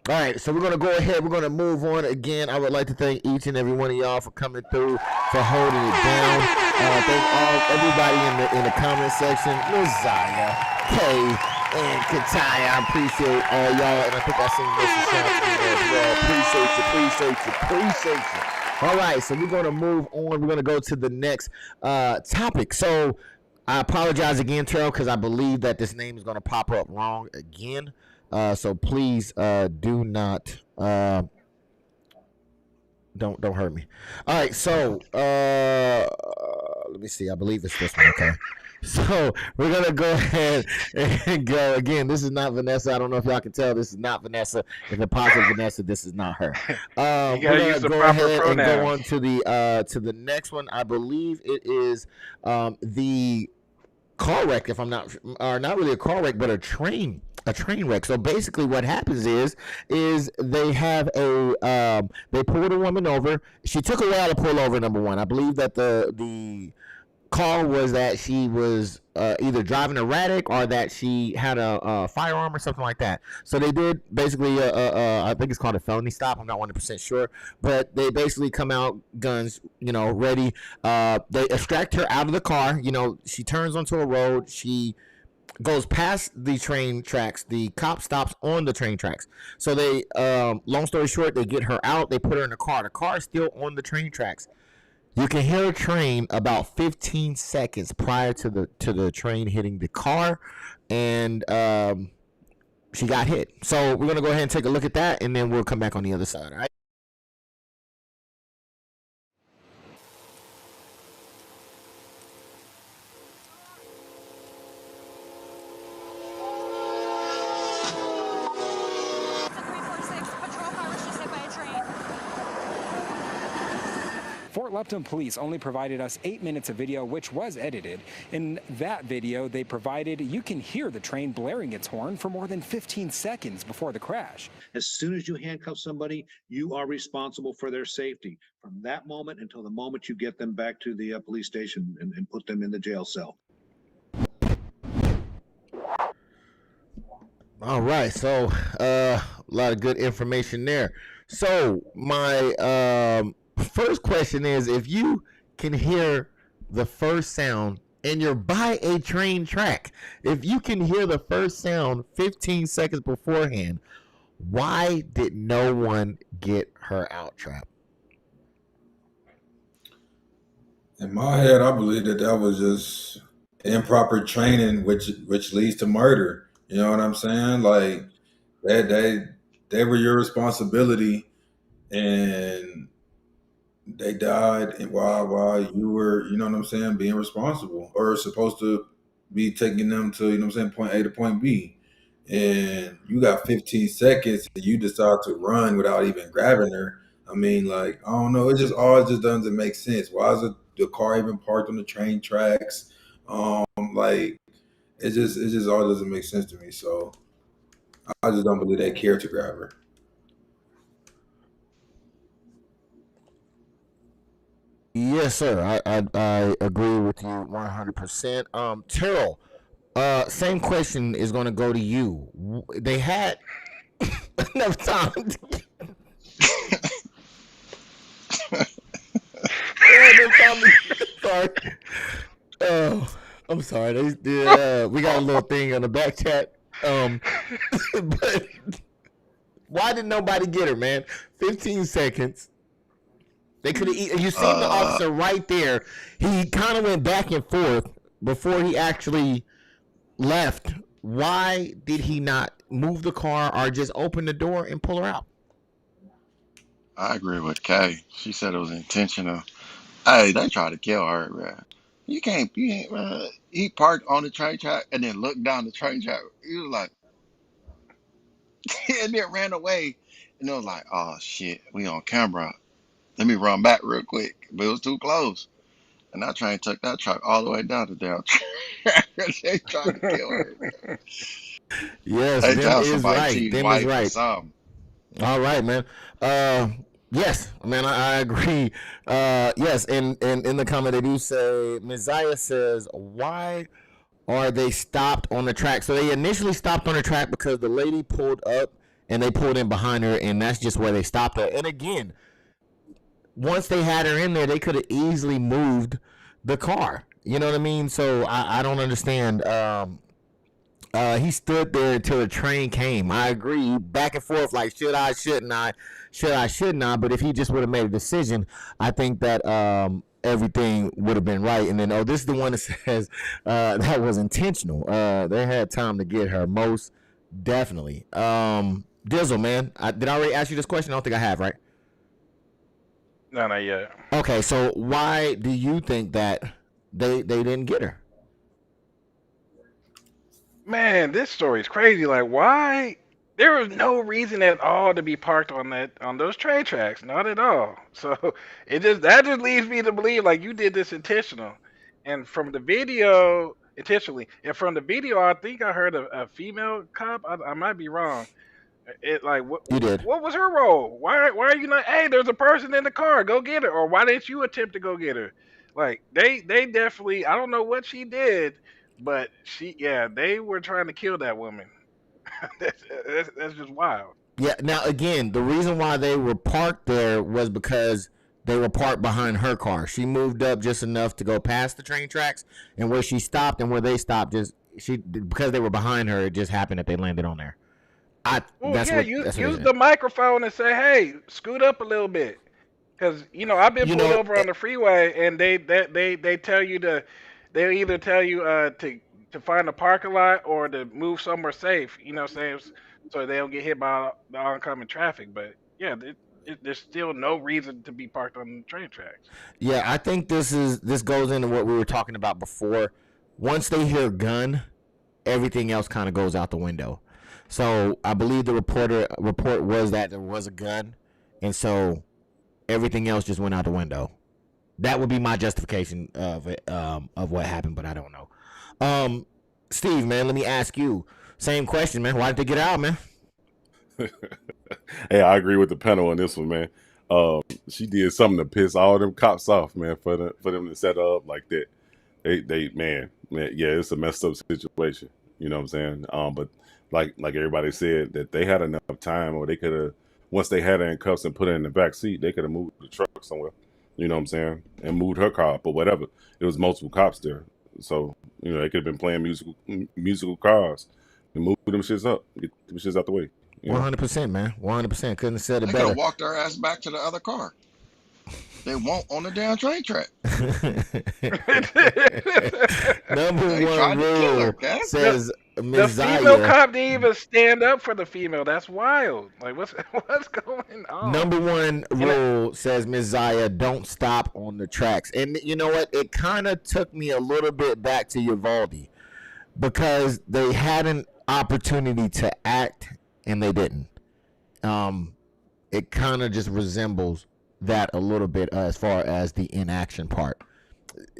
All right, so we're going to go ahead. We're going to move on. Again, I would like to thank each and every one of y'all for coming through, for holding it down. Thank everybody in the comment section. Messiah, Kay, and Kataya. I appreciate all y'all, and I think I seen this as well. Appreciate you. All right, so we're going to move on. We're going to go to the next topic. So I apologize again, Terrell, because I believe that this name is going to pop up wrong again. So please do not don't hurt me. All right, so let me see. I believe it's this one. Okay. So we're gonna go ahead and go again. This is not Vanessa. I don't know if y'all can tell. This is not Vanessa. If it pops up Vanessa, this is not her. You gotta use the proper pronouns. And go on to the next one. I believe it is the car wreck, if I'm not, or not really a car wreck, but a train wreck. So basically what happens is they have they pulled a woman over. She took a while to pull over, number one. I believe that the call was that she was either driving erratic or that she had a firearm or something like that. So they did basically I think it's called a felony stop. I'm not 100% sure, but they basically come out guns, ready. They extract her out of the car. She turns onto a road. She goes past the train tracks. The cop stops on the train tracks. So they, long story short, they get her out. They put her in the car. The car is still on the train tracks. You can hear a train about 15 seconds prior to the train hitting the car, and she got hit. So we're gonna go ahead and take a look at that, and then we'll come back on the other side. All right. Fort Lupton Police only provided us 8 minutes of video, which was edited. In that video they provided, you can hear the train blaring its horn for more than 15 seconds before the crash. As soon as you handcuff somebody, you are responsible for their safety from that moment until the moment you get them back to the police station and put them in the jail cell. All right, so a lot of good information there. So my first question is, if you can hear the first sound and you're by a train track, if you can hear the first sound 15 seconds beforehand, why did no one get her out, Trap? In my head, I believe that was just improper training, which leads to murder. You know what I'm saying? Like they were your responsibility, and They died, and while you were, you know what I'm saying, being responsible or supposed to be taking them to, you know what I'm saying, point A to point B. And you got 15 seconds and you decide to run without even grabbing her. I mean, like, I don't know. It just all just doesn't make sense. Why is the car even parked on the train tracks? Like it just all doesn't make sense to me. So I just don't believe they care to grab her. Yes, sir. I agree with you 100%. Terrell, same question is going to go to you. They had enough time. Sorry. Oh, I'm sorry. We got a little thing on the back chat. But why did nobody get her, man? 15 seconds. They could have. You seen the officer right there. He kind of went back and forth before he actually left. Why did he not move the car or just open the door and pull her out? I agree with Kay. She said it was intentional. Hey, they tried to kill her, man. You can't. He parked on the train track and then looked down the train track. He was like, and then ran away. And it was like, oh shit, we on camera. Let me run back real quick. But it was too close. And that train took that truck all the way down the damn track. They tried to kill her. Yes, They them tell is somebody right. cheating Them is wife or right. something. All right, man. Yes, man, I agree. Yes, and in the comment they do say, Messiah says, why are they stopped on the track? So they initially stopped on the track because the lady pulled up and they pulled in behind her, and that's just where they stopped her. And again, once they had her in there, they could have easily moved the car. You know what I mean? So I don't understand. He stood there until the train came. I agree. Back and forth, like, should I, shouldn't I? Should I, shouldn't I? But if he just would have made a decision, I think that everything would have been right. And then, this is the one that says that was intentional. They had time to get her, most definitely. Dizzle, man, did I already ask you this question? I don't think I have, right? No, not yet. Okay, so why do you think that they didn't get her? Man, this story is crazy. Like, why? There was no reason at all to be parked on those train tracks. Not at all. So that just leads me to believe like you did this intentional, and from the video intentionally, and from the video, I think I heard a female cop. I might be wrong. It like You did. what was her role? Why are you not? Hey, there's a person in the car. Go get her. Or why didn't you attempt to go get her? Like they definitely. I don't know what she did, but they were trying to kill that woman. that's just wild. Yeah. Now again, the reason why they were parked there was because they were parked behind her car. She moved up just enough to go past the train tracks, and where she stopped and where they stopped, because they were behind her, it just happened that they landed on there. Use the microphone and say, "Hey, scoot up a little bit," because I've been pulled over on the freeway, and they tell you they'll either tell you to find a parking lot or to move somewhere safe. You know what I'm saying? So they don't get hit by the oncoming traffic. But yeah, there's still no reason to be parked on the train tracks. Yeah, I think this goes into what we were talking about before. Once they hear gun, everything else kind of goes out the window. So I believe the report was that there was a gun, and so everything else just went out the window. That would be my justification of it, of what happened, but I don't know. Steve, man, let me ask you. Same question, man. Why did they get out, man? Hey, I agree with the panel on this one, man. She did something to piss all them cops off, man, for them to set her up like that. Man, yeah, it's a messed up situation. You know what I'm saying? But like everybody said, that they had enough time, or they could have, once they had her in cuffs and put her in the back seat, they could have moved the truck somewhere. You know what I'm saying? And moved her car up or whatever. It was multiple cops there, so they could have been playing musical cars and move them shits up, get them shits out the way. 100%, man. 100%. Couldn't have said it They better. could have walked their ass back to the other car. They won't on the damn train track. Number one rule says The female Zaya, cop didn't even stand up for the female. That's wild. Like, what's what's going on? number one rule says Ms. Zaya, don't stop on the tracks. And you know what? It kind of took me a little bit back to Uvalde because they had an opportunity to act and they didn't. It kind of just resembles that a little bit as far as the inaction part.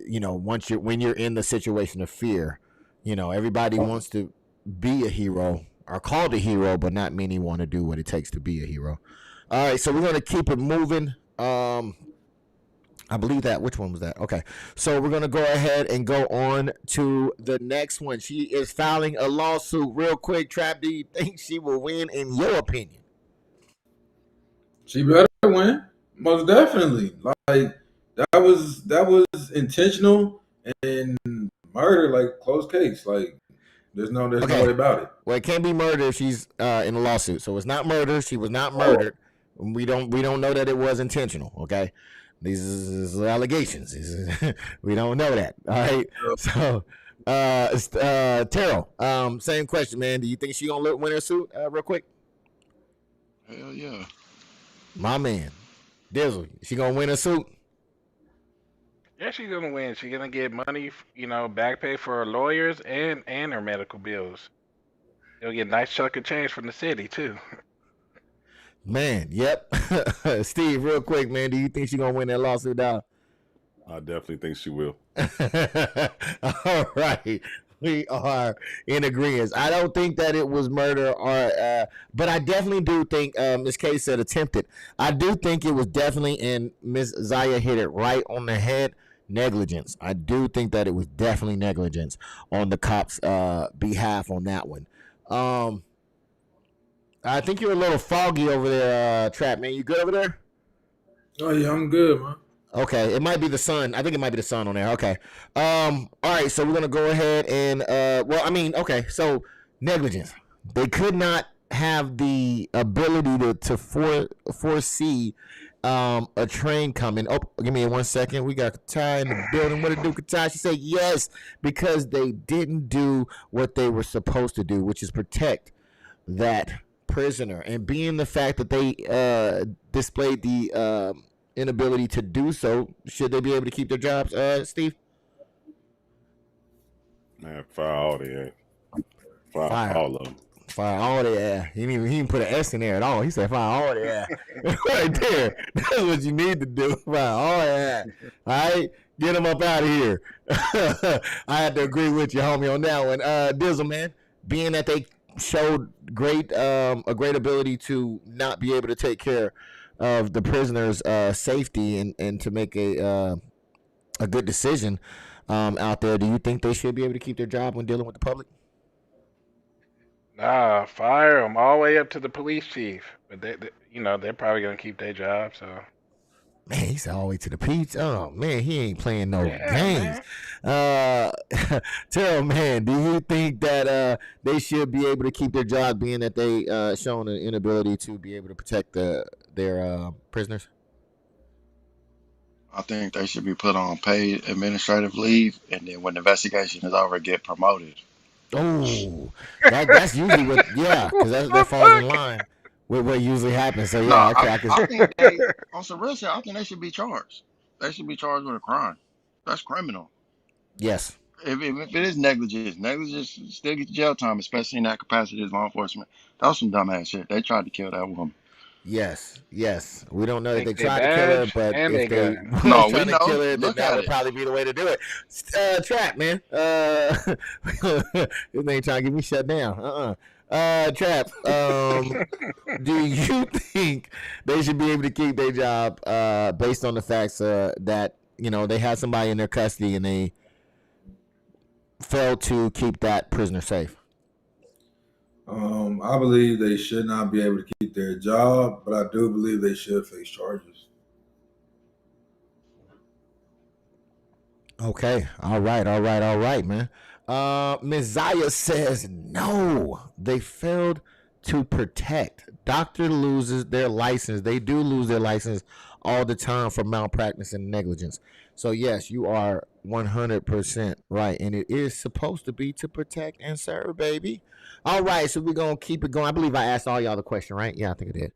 You know, when you're in the situation of fear, you know, everybody wants to be a hero, are called a hero, but not many want to do what it takes to be a hero. All right, so we're going to keep it moving. I believe that. Which one was that? Okay, so we're going to go ahead and go on to the next one. She is filing a lawsuit. Real quick, Trap, do you think she will win in your opinion? She better win, most definitely. Like that was intentional and murder, like closed case. Like there's no way about it. Well, it can't be murder if she's in a lawsuit. So it's not murder. She was not murdered. We don't know that it was intentional. Okay, these are allegations. We don't know that. All right. So, Terrell, same question, man. Do you think she gonna win her suit? Real quick. Hell yeah. My man, Dizzle, she gonna win her suit? Yeah, she's gonna win. She's gonna get money, you know, back pay for her lawyers and her medical bills. She'll get a nice chunk of change from the city too. Man, yep. Steve, real quick, man, do you think she's gonna win that lawsuit, dog? I definitely think she will. All right. We are in agreement. I don't think that it was murder or but I definitely do think Ms. K said attempted. I do think it was definitely, and Ms. Zaya hit it right on the head, negligence. I do think that it was definitely negligence on the cops' behalf on that one. I think you're a little foggy over there, Trap, man. You good over there? Oh yeah, I'm good, man. Okay, it might be the sun. I think it might be the sun on there. Okay. All right, so we're gonna go ahead and okay, so negligence. They could not have the ability to foresee a train coming. Oh, give me 1 second. We got Katai in the building. What it do, Katai? She said yes, because they didn't do what they were supposed to do, which is protect that prisoner. And being the fact that they displayed the inability to do so, should they be able to keep their jobs, Steve? Man, fire all the fire all of them. Fire all the air. He didn't put an S in there at all. He said fire all the air. Right there. That's what you need to do. Fire all the air. All right? Get him up out of here. I had to agree with you, homie, on that one. Dizzle, man, being that they showed a great ability to not be able to take care of the prisoner's safety and to make a good decision out there, do you think they should be able to keep their job when dealing with the public? Nah, fire them all the way up to the police chief. But they're probably gonna keep their job. So. Man, he said all the way to the peach. Oh man, he ain't playing no games. Terrell, man, do you think that they should be able to keep their job, being that they shown an inability to be able to protect their prisoners? I think they should be put on paid administrative leave, and then when the investigation is over, get promoted. Oh, that's usually what, because that falls in line with what usually happens. So yeah, I think they, on some real shit, I think they should be charged. They should be charged with a crime. That's criminal. Yes. If it is negligence still get jail time, especially in that capacity as law enforcement. That was some dumbass shit. They tried to kill that woman. Yes. We don't know that they tried to kill her, but if they were trying to kill her, then that would probably be the way to do it. Trap, man. This ain't trying to get me shut down. Trap, do you think they should be able to keep their job based on the facts that, they had somebody in their custody and they failed to keep that prisoner safe? I believe they should not be able to keep their job, but I do believe they should face charges. Okay. All right, man. Ms. Zaya says no. They failed to protect. Doctor loses their license. They do lose their license all the time for malpractice and negligence. So yes, you are 100% right, and it is supposed to be to protect and serve, baby. All right, so we're gonna keep it going. I believe I asked all y'all the question, right? Yeah, I think I did.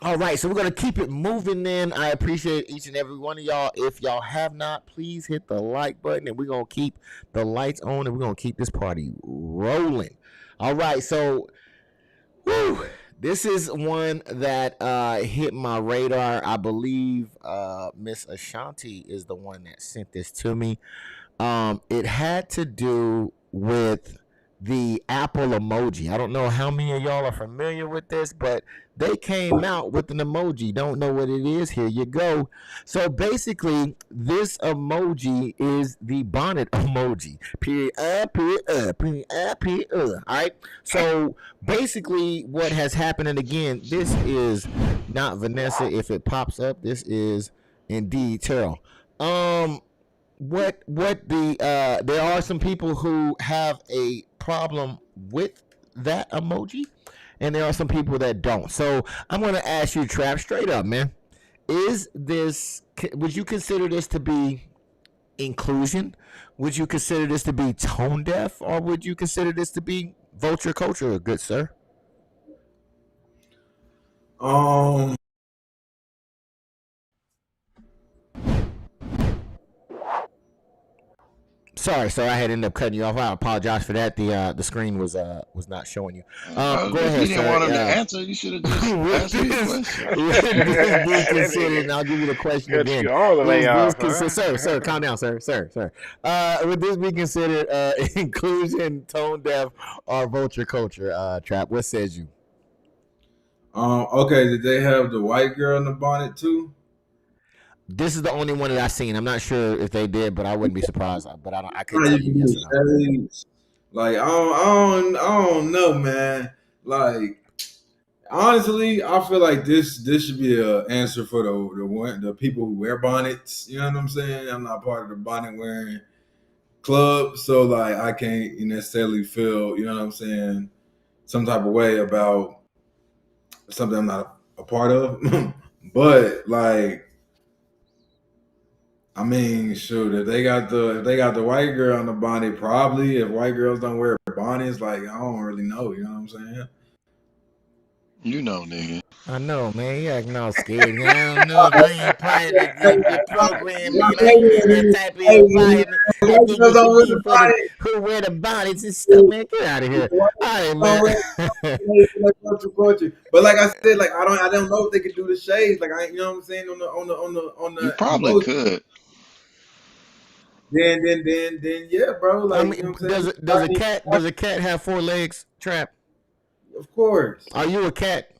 All right, so we're gonna keep it moving. Then I appreciate each and every one of y'all. If y'all have not, please hit the like button, and we're gonna keep the lights on, and we're gonna keep this party rolling. All right, so woo, this is one that hit my radar. I believe Miss Ashanti is the one that sent this to me. It had to do with the Apple emoji. I don't know how many of y'all are familiar with this, but they came out with an emoji. Don't know what it is? Here you go. So basically, this emoji is the bonnet emoji. Period. Period. Period. Period. All right. So basically, what has happened, and again, this is not Vanessa. If it pops up, this is indeed Terrell. What the there are some people who have a problem with that emoji, and there are some people that don't. So I'm going to ask you, Trap, straight up, man. Would you consider this to be inclusion? Would you consider this to be tone deaf, or would you consider this to be vulture culture, good sir? Sorry, sir. I had ended up cutting you off. I apologize for that. The screen was not showing you. Go If ahead, you didn't sir. want him to answer, you should have just asked me the question. Would this be considered? And I'll give you the question Cut again. you all the way off. Sir, calm down, sir. Would this be considered inclusion, tone deaf, or vulture culture? Trap. What says you? Okay, did they have the white girl in the bonnet too? This is the only one that I've seen. I'm not sure if they did, but I wouldn't be surprised. But I couldn't How tell you you yes do or no. shades? Like I don't know, man. Like honestly, I feel like this should be an answer for the people who wear bonnets. You know what I'm saying? I'm not part of the bonnet wearing club, so like I can't necessarily feel, you know what I'm saying, some type of way about something I'm not a part of. But like, I mean, shoot, if they got the white girl on the bonnet, probably. If white girls don't wear bonnets, like I don't really know. You know what I'm saying? You know, nigga. I know, man. You acting all scared. I don't know if I ain't part of the program, man. I ain't in that type of environment. I think it should be for the who wear the bonnets and stuff, man. Get out of here. All right, man. But like I said, like I don't know if they could do the shades. Like you know what I'm saying, on the You probably emoji. could. Then yeah, bro. Like I mean, you know what I'm saying? does a cat have 4 legs? Trap. Of course. Are you a cat?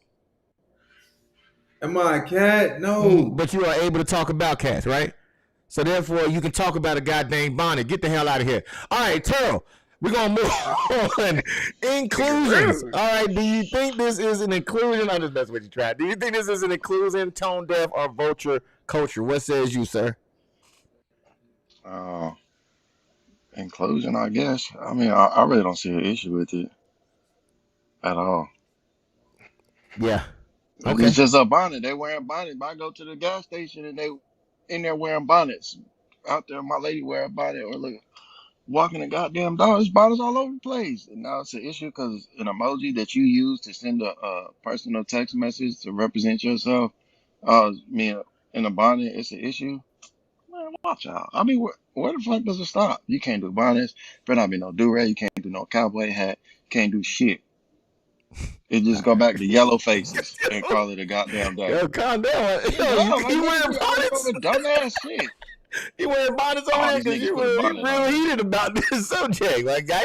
Am I a cat? No. But you are able to talk about cats, right? So therefore, you can talk about a goddamn bonnet. Get the hell out of here. All right, Terrell, we're gonna move on. Inclusions. All right. Do you think this is an inclusion? I'm just messing with you, Trap. Do you think this is an inclusion, tone deaf, or vulture culture? What says you, sir? Inclusion, I guess. I mean, I really don't see an issue with it at all. Yeah. If Okay. it's just a bonnet, they wearing bonnets. If I go to the gas station and they in there wearing bonnets, out there, my lady wear a bonnet, or look, walking the goddamn dog, there's bonnets all over the place. And now it's an issue because an emoji that you use to send a personal text message to represent yourself, me in a bonnet, it's an issue. Man, watch out. I mean, where the fuck does it stop? You can't do bonnets. Better not be no do-rag. You can't do no cowboy hat. Can't do shit. It just go back to yellow faces and call it a goddamn day. Yo, calm down. No, Yo, you wearing bonnets? over dumbass shit. You wearing bonnets over All there these because niggas you put a real bonnet on. heated about this subject. Like, guy,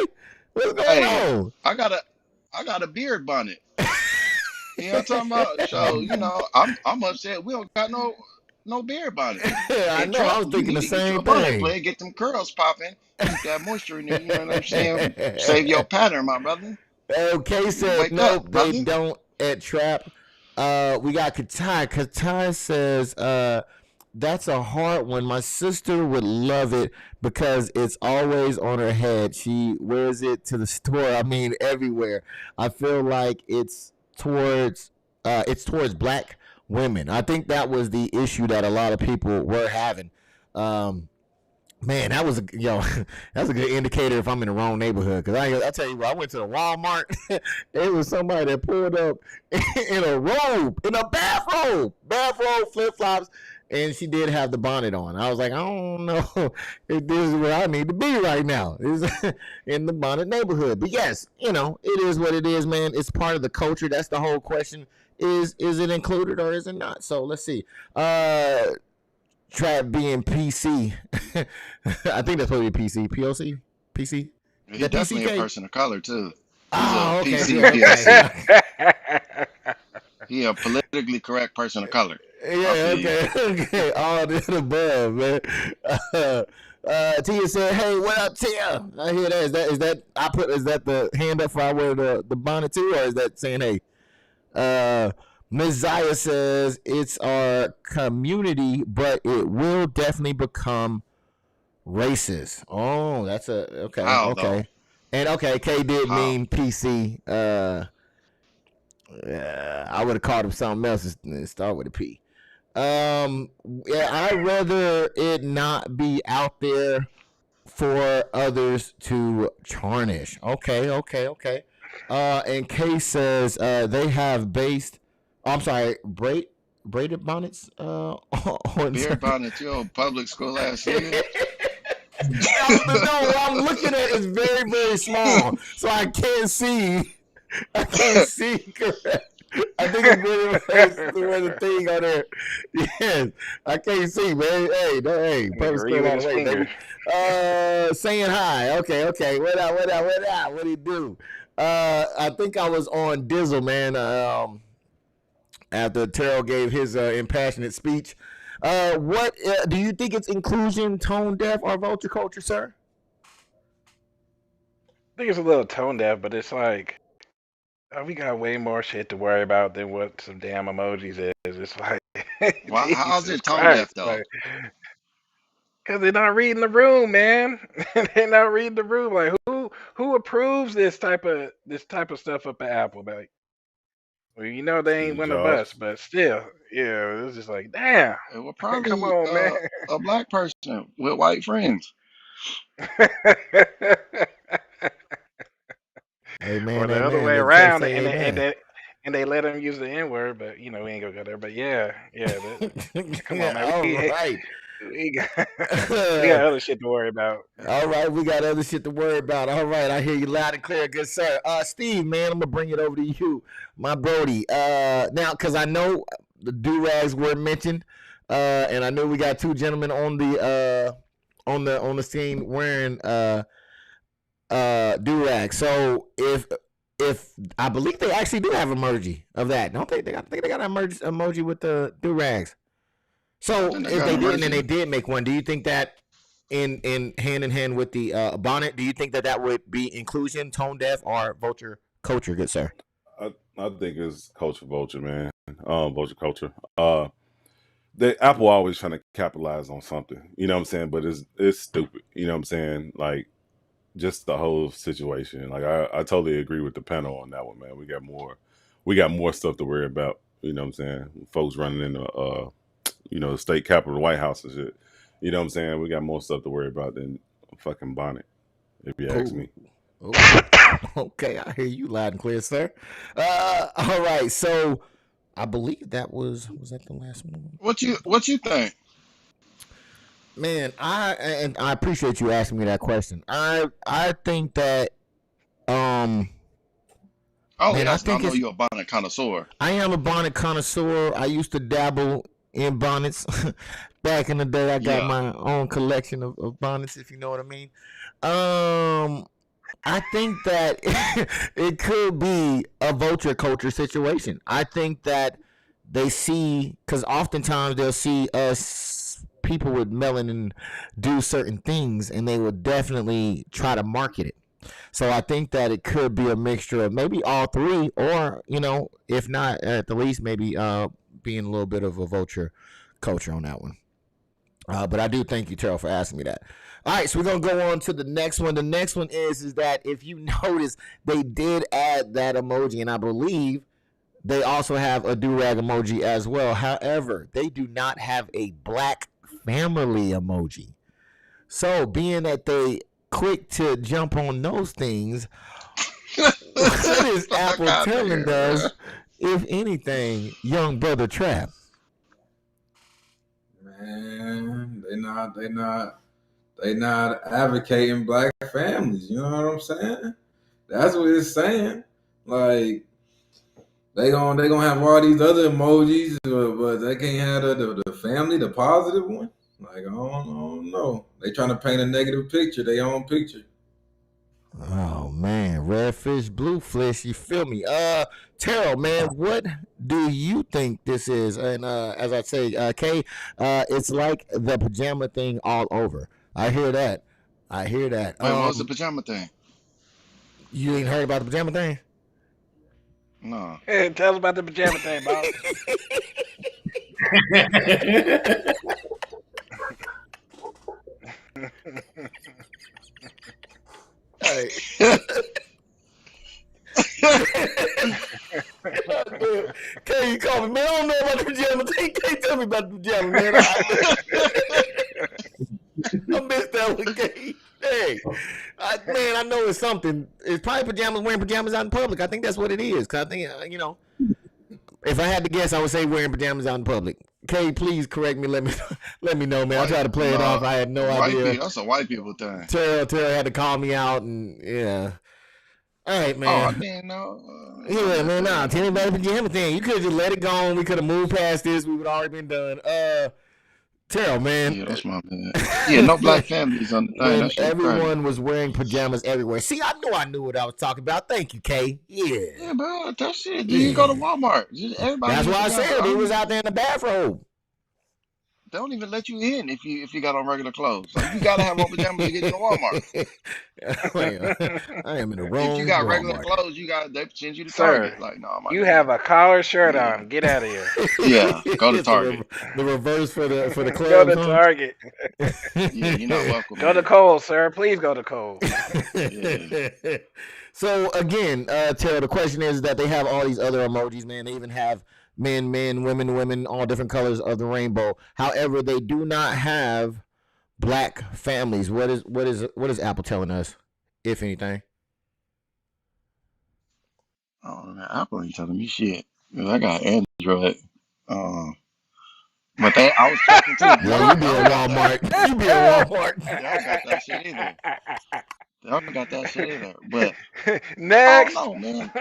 what's going Hey, on? I got a beard bonnet. You know what I'm talking about? So, you know, I'm upset we don't got no beard bonnet. Yeah, I And know. Trump, I was thinking you the need to get you same a bonnet thing. player, get them curls popping, keep that moisture in there, you know what I'm saying? Save your pattern, my brother. Okay, says Wake nope, up, they brother. don't at Trap. We got Katai. Katai says, that's a hard one. My sister would love it because it's always on her head. She wears it to the store. I mean, everywhere. I feel like it's towards black women. I think that was the issue that a lot of people were having. Man, that was that's a good indicator if I'm in the wrong neighborhood. Cause I tell you what, I went to the Walmart. It was somebody that pulled up in a robe, in a bathrobe, flip flops, and she did have the bonnet on. I was like, I don't know if this is where I need to be right now. Is in the bonnet neighborhood. But yes, it is what it is, man. It's part of the culture. That's the whole question. Is it included or is it not? So let's see. Trap being PC. I think that's probably PC. POC? PC? He's definitely a person of color too. He's Oh, a okay. PC Yeah, POC. He a politically correct person of color. yeah, okay. All of the above, man. Tia said, "Hey, what up, Tia?" I hear that. Is that the hand up for I wear the bonnet too, or is that saying, "Hey"? Messiah says it's our community, but it will definitely become racist. Oh, that's okay. How, Okay. though? And okay, K did How? mean PC. I would have called him something else and start with a P. Yeah, I'd rather it not be out there for others to tarnish. Okay. And K says they have based. I'm sorry, braided bonnets. On Beard bonnet, you old public school ass nigga. No, what I'm looking at is very, very small, so I can't see. I can't see correct. I think I'm really wearing the thing on there. Yes, I can't see, man. Hey, public school all the way, baby. Saying hi. Okay. What up? What do you do? I think I was on DIZZEL, man. After Terrell gave his impassionate speech. What do you think it's inclusion, tone deaf, or vulture culture, sir? I think it's a little tone deaf, but it's like we got way more shit to worry about than what some damn emojis is. It's like, Why, how's it tone Christ, deaf though? Because they're not reading the room, man. They're not reading the room. Like who approves this type of stuff up at Apple? Like, well, they ain't Steve one of Jobs. us, but still, yeah, it's just like, damn. Well, probably Come on, man. a black person with white friends. Amen, or the other amen. way They around, say and they let them use the N word, but we ain't gonna go there. But yeah. Come on, man. All right. We got other shit to worry about. All right, we got other shit to worry about. All right, I hear you loud and clear, good sir. Steve, man, I'm gonna bring it over to you, my Brody. Now, because I know the do-rags were mentioned, and I know we got two gentlemen on the scene wearing do-rags. So if I believe they actually do have emoji of that, don't they? I think they got an emoji with the do-rags. So if they did, and then they did make one, do you think that in hand with the bonnet, do you think that would be inclusion, tone deaf, or vulture culture, good sir? I think it's culture vulture, man. Vulture culture. The Apple always trying to capitalize on something, you know what I'm saying? But it's stupid, you know what I'm saying? Like, just the whole situation. Like, I totally agree with the panel on that one, man. We got more stuff to worry about, you know what I'm saying? Folks running into the state capitol, the White House and shit. You know what I'm saying? We got more stuff to worry about than a fucking bonnet, if you ask me. Okay, I hear you loud and clear, sir. All right, so I believe that was that the last one? What you think? Man, I appreciate you asking me that question. I think that I know you're a bonnet connoisseur. I am a bonnet connoisseur. I used to dabble in bonnets back in the day. I got my own collection of bonnets, if you know what I mean. I think that it could be a vulture culture situation. I think that they see, because oftentimes they'll see us people with melanin do certain things, and they will definitely try to market it. So I think that it could be a mixture of maybe all three, or if not, at the least maybe being a little bit of a vulture culture on that one. But I do thank you, Terrell, for asking me that. All right, so we're going to go on to the next one. The next one is that if you notice, they did add that emoji, and I believe they also have a do-rag emoji as well. However, they do not have a black family emoji. So, being that they quick to jump on those things, what is Fuck Apple out telling there. us, if anything, young brother Trap? Man, they not advocating black families. You know what I'm saying? That's what it's saying. Like they gonna have all these other emojis, but they can't have the family, the positive one. Like I don't know. They trying to paint a negative picture, their own picture. Oh man, red fish, blue fish. You feel me? Terrell, man, what do you think this is? And as I say, Kay, it's like the pajama thing all over. I hear that. Wait, what was the pajama thing? You ain't heard about the pajama thing? No. Hey, tell us about the pajama thing, boss. Hey. Kay, you call me, man. I don't know about the pajama thing. Kay, tell me about the pajama, man. I missed that one, Kay. Hey, man, I know it's something. It's probably pajamas, wearing pajamas out in public. I think that's what it is. Cause I think, if I had to guess, I would say wearing pajamas out in public. Kay, please correct me. Let me know, man. I tried to play it off. I had no idea. That's a white people thing. Terrell had to call me out, and yeah. All right, man. Oh, I didn't know. Yeah, man. Nah, tell me about the pajama thing. You could have just let it go on. We could have moved past this. We would have already been done. Terrell, man. Yeah, that's my bad. Yeah, no black families on the thing. When That shit everyone crazy. was wearing pajamas everywhere. See, I knew what I was talking about. Thank you, Kay. Yeah. Yeah, bro, that shit. You go to Walmart. Everybody. That's in why I pajamas. said he was out there in the bathrobe. They don't even let you in if you got on regular clothes. Like you gotta have on pajamas to get into Walmart. I am in the wrong If you got Walmart. regular clothes, they send you to Sir, Target. Like, no, you have a collar shirt on. Get out of here. Yeah, go to It's Target. The reverse for the clubs. Go to huh? Target. Yeah, you're not welcome. Go to Kohl's, sir. Please go to Kohl's. Yeah. So again, Terrell, the question is that they have all these other emojis, man. They even have men, women, all different colors of the rainbow. However, they do not have black families. What is Apple telling us, if anything? Oh man, Apple ain't telling me shit. 'Cause I got Android. But I was checking too. Well, you be at Walmart. You be at Walmart. They don't got that shit either. They don't got that shit either. But Next. I don't know, man.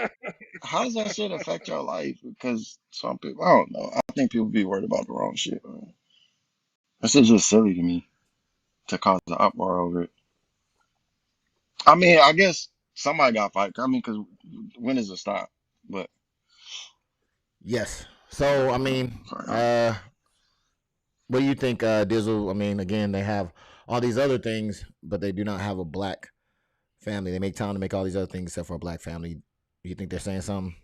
How does that shit affect your life? Because some people, I don't know. I think people be worried about the wrong shit, man. This is just silly to me to cause an uproar over it. I mean, I guess somebody got fight. I mean, because when does it stop? But yes. So I mean, what do you think, Dizzle? I mean, again, they have all these other things, but they do not have a black family. They make time to make all these other things except for a black family. Do you think they're saying something?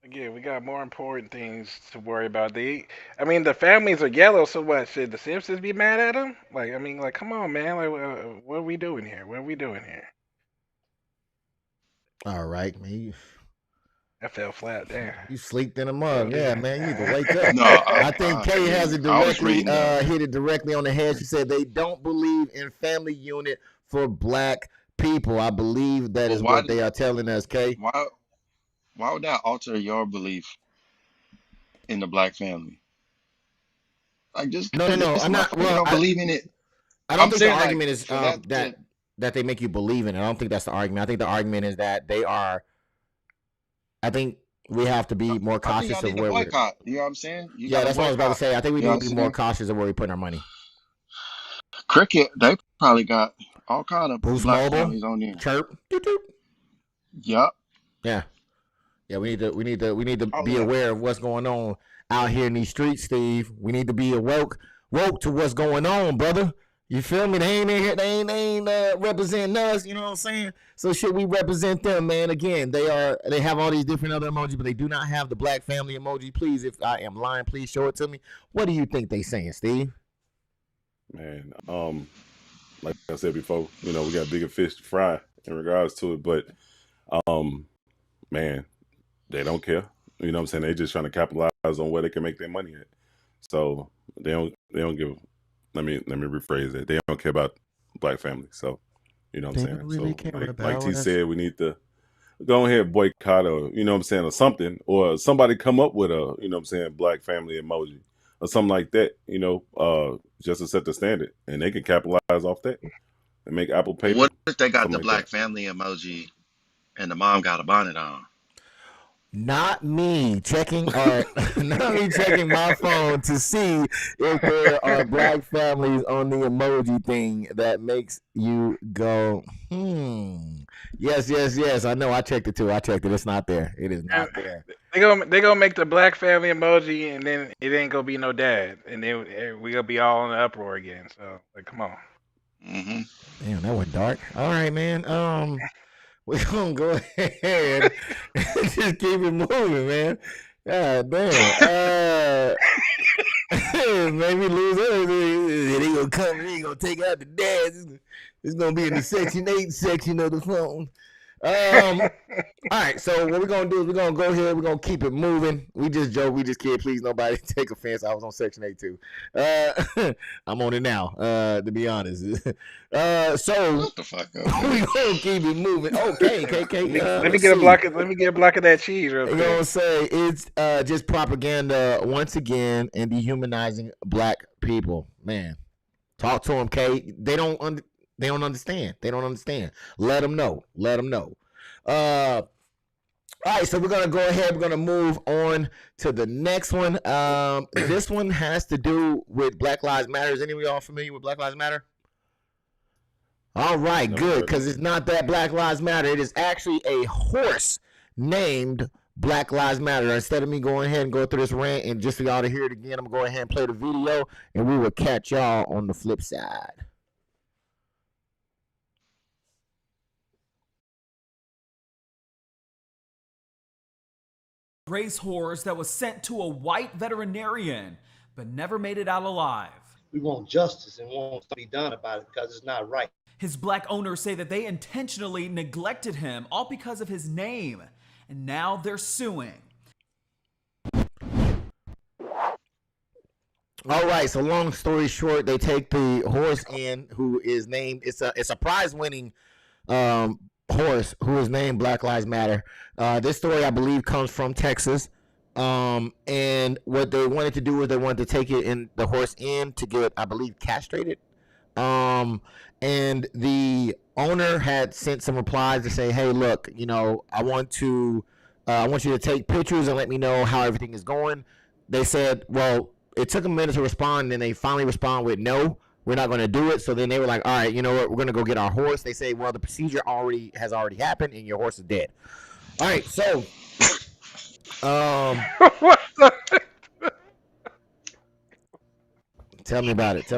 Again, we got more important things to worry about. The families are yellow, so what? Should the Simpsons be mad at them? Like, come on, man. Like, what are we doing here? All right, man. I fell flat. Damn. You sleeped in a mug. Yeah, man. You need to wake up. No, I think Kay has it I was directly reading that. hit it directly on the head. She said they don't believe in family unit for black people. I believe that is what they are telling us, Kay. Why would that alter your belief in the black family? Like just No. I'm not. Well, don't believe in it. I don't think the saying, argument like, is for that that they make you believe in it. I don't think that's the argument. I think the argument is that they are. I think we have to be more cautious of where we. Boycott. You know what I'm saying? Yeah, that's what I was about to say. I think we need to be more cautious of where we put our money. Cricket, they probably got all kind of Boost black Mobile, families on there. Chirp. Doot, doot. Yep. Yeah. We need to be aware of what's going on out here in these streets, Steve. We need to be woke to what's going on, brother. You feel me? They ain't in here. They ain't representing us. You know what I'm saying? So should we represent them, man? Again, they have all these different other emojis, but they do not have the black family emoji. Please, if I am lying, please show it to me. What do you think they saying, Steve? Man, like I said before, we got bigger fish to fry in regards to it, but man, they don't care. You know what I'm saying? They just trying to capitalize on where they can make their money at. So they don't give let me rephrase that. They don't care about black families. So, you know what I'm They saying? don't really So, care like about T us. said, we need to go ahead and boycott, or you know what I'm saying, or something, or somebody come up with a, you know what I'm saying, black family emoji or something like that, you know, just to set the standard, and they can capitalize off that and make Apple pay What them, if they got something the like that. black family emoji and the mom got a bonnet on? Not me checking not me checking my phone to see if there are black families on the emoji thing that makes you go, Yes. I know I checked it too. I checked it. It's not there. It is And not there. they gonna make the black family emoji, and then it ain't gonna be no dad, and then we gonna be all in the uproar again. So like, come on. Hmm. Damn, that went dark. All right, man. We're gonna go ahead and just keep it moving, man. God damn. Made me lose everything. They gonna come in, they gonna take out the dads. It's gonna be in the Section 8 section of the phone. All right, so what we're gonna do is we're gonna go here, we're gonna keep it moving. We just joke, we just kid. Please nobody take offense. I was on Section 8 too. I'm on it now, to be honest. So Shut the fuck up, we man. gonna keep it moving. Okay, KK. Let me Let's get a see. block of that cheese real I'm quick. gonna say it's just propaganda once again and dehumanizing black people. Man, talk to them, K. They don't understand. They don't understand. Let them know. Let them know. All right, so we're gonna go ahead. We're gonna move on to the next one. This one has to do with Black Lives Matter. Is any of y'all familiar with Black Lives Matter? All right, Never good, heard of because it's not that Black Lives Matter. It is actually a horse named Black Lives Matter. Instead of me going ahead and go through this rant and just for y'all to hear it again, I'm gonna go ahead and play the video, and we will catch y'all on the flip side. Racehorse that was sent to a white veterinarian but never made it out alive. We want justice and want to be done about it because it's not right. His black owners say that they intentionally neglected him all because of his name, and now they're suing. All right, so long story short, they take the horse in who is named, it's a prize winning horse who is named Black Lives Matter. This story, I believe, comes from Texas. And what they wanted to do was they wanted to take it in the horse in to get, I believe, castrated. And the owner had sent some replies to say, hey, look, you know, I want you to take pictures and let me know how everything is going. They said, well, it took a minute to respond, and then they finally respond with, no, we're not going to do it. So then they were like, all right, you know what, we're going to go get our horse. They say, well, the procedure has already happened, and your horse is dead. All right, so What the? tell me about it.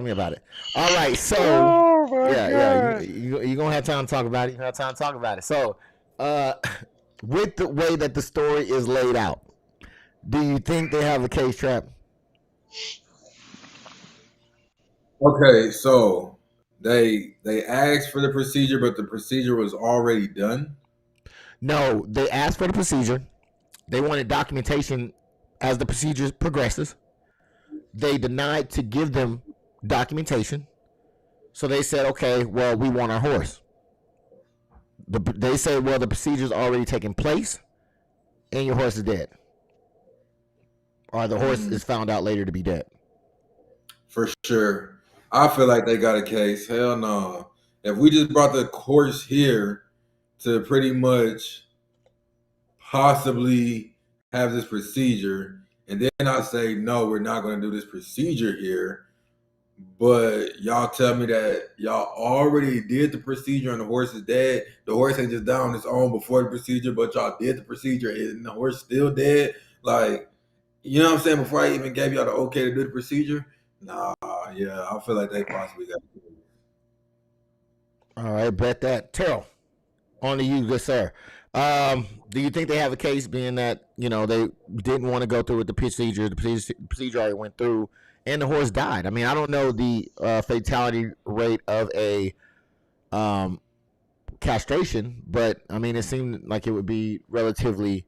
All right, so Oh my God. you're gonna have time to talk about it. So with the way that the story is laid out, do you think they have a case trap? Okay, so they asked for the procedure, but the procedure was already done. No, they asked for the procedure. They wanted documentation as the procedure progresses. They denied to give them documentation. So they said, okay, well, we want our horse. They said, well, the procedure's already taken place and your horse is dead. Or the horse is found out later to be dead. For sure. I feel like they got a case. Hell no. If we just brought the horse here to pretty much possibly have this procedure, and then I say, no, we're not going to do this procedure here, but y'all tell me that y'all already did the procedure and the horse is dead. The horse ain't just died on its own before the procedure, but y'all did the procedure and the horse still dead. Like, you know what I'm saying? Before I even gave y'all the okay to do the procedure, nah, yeah, I feel like they possibly got it. All right, bet that. Terrell, on to you, good sir. Do you think they have a case, being that, you know, they didn't want to go through with the procedure? The procedure already went through, and the horse died. I mean, I don't know the fatality rate of a castration, but I mean, it seemed like it would be relatively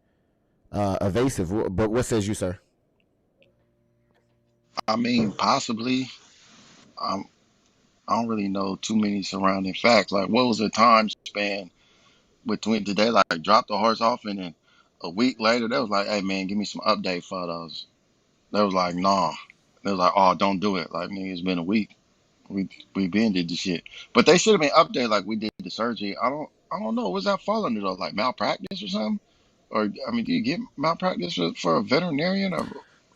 evasive. But what says you, sir? I mean, possibly. I'm, I don't really know too many surrounding facts. Like, what was the time span between, did they like drop the horse off and then a week later they was like, hey man, give me some update photos? They was like, nah. They was like, oh, don't do it. Like, nigga, it's been a week. We been did the shit. But they should have been updated like we did the surgery. I don't know. Was that fall under though? Like malpractice or something? Or I mean, do you get malpractice for a veterinarian? Or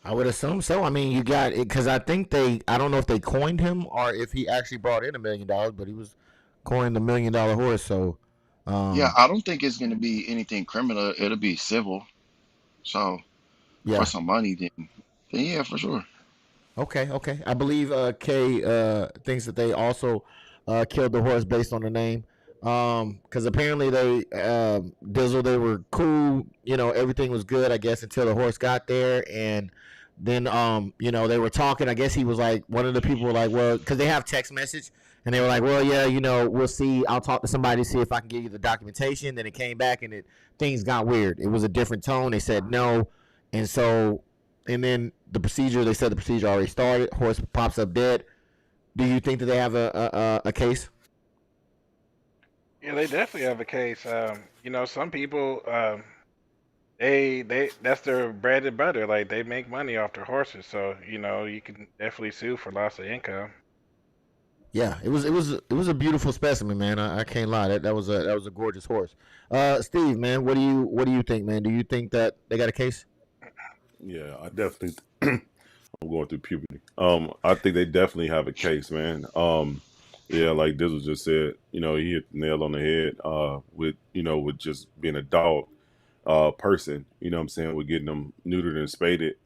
I would assume so. I mean, you got it because I don't know if they coined him or if he actually brought in $1 million, but he was coined the $1 million horse. So, yeah, um, I don't think it's gonna be anything criminal. It'll be civil. So for yeah. some money, then yeah, for sure. Okay, okay. I believe Kay thinks that they also killed the horse based on the name. Because apparently they Dizzle, they were cool, everything was good, I guess, until the horse got there, and then they were talking. I guess he was like, one of the people were like, well, because they have text message, and they were like, well, yeah, we'll see. I'll talk to somebody to see if I can give you the documentation. Then it came back and things got weird. It was a different tone. They said no, and so. And then they said the procedure already started. Horse pops up dead. Do you think that they have a case? Yeah, they definitely have a case. Some people, they that's their bread and butter. Like they make money off their horses, so you can definitely sue for loss of income. Yeah, it was a beautiful specimen, man. I can't lie. That was a gorgeous horse. Steve, man, what do you think, man? Do you think that they got a case? Yeah, I definitely. I'm going through puberty. I think they definitely have a case, man. Yeah, like Dizzle just said, he hit the nail on the head. With just being a dog, person. You know what I'm saying? With getting them neutered and spaded,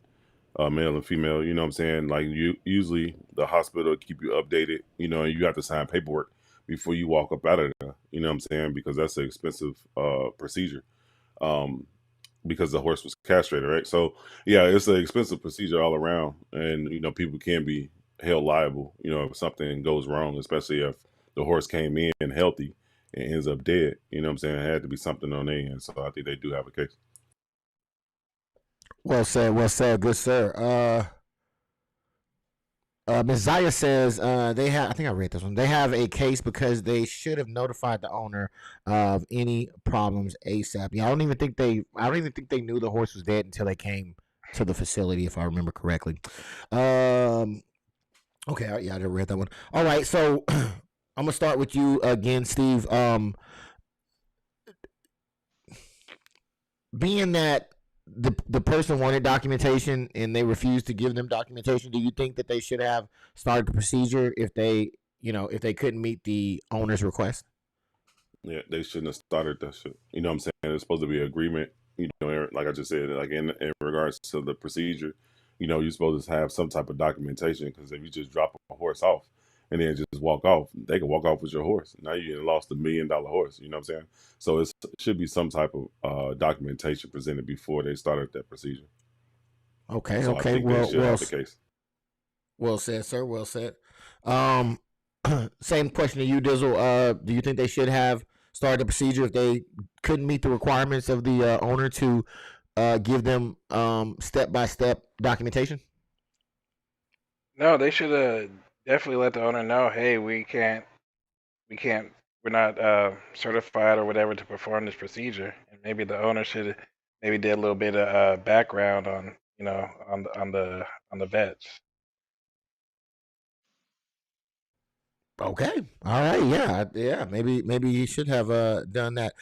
male and female. You know what I'm saying? Like usually the hospital keep you updated. And you have to sign paperwork before you walk up out of there. You know what I'm saying? Because that's an expensive procedure. Um, because the horse was castrated, right? So yeah, it's an expensive procedure all around, and people can be held liable, if something goes wrong, especially if the horse came in healthy and ends up dead. You know what I'm saying? It had to be something on their end, so I think they do have a case. Well said, good sir. Ms. Zaya says they have. I think I read this one. They have a case because they should have notified the owner of any problems ASAP. Yeah, I don't even think they knew the horse was dead until they came to the facility, if I remember correctly. Okay, yeah, I read that one. All right, so I'm gonna start with you again, Steve. Being that the person wanted documentation and they refused to give them documentation, do you think that they should have started the procedure if they couldn't meet the owner's request? Yeah, they shouldn't have started that shit. You know what I'm saying? It's supposed to be an agreement. Like I just said, like in regards to the procedure, you're supposed to have some type of documentation, because if you just drop a horse off and then just walk off, they can walk off with your horse. Now you lost $1 million horse. You know what I'm saying? So it should be some type of documentation presented before they started that procedure. Okay, So I okay. think they should have the case. Well said, sir. Well said. Same question to you, Dizzle. Do you think they should have started the procedure if they couldn't meet the requirements of the owner to give them step-by-step documentation? No, they should have definitely let the owner know, hey, we're not certified or whatever to perform this procedure, and maybe the owner should maybe did a little bit of background on on the vets. Okay. All right. Yeah. Maybe he should have done that.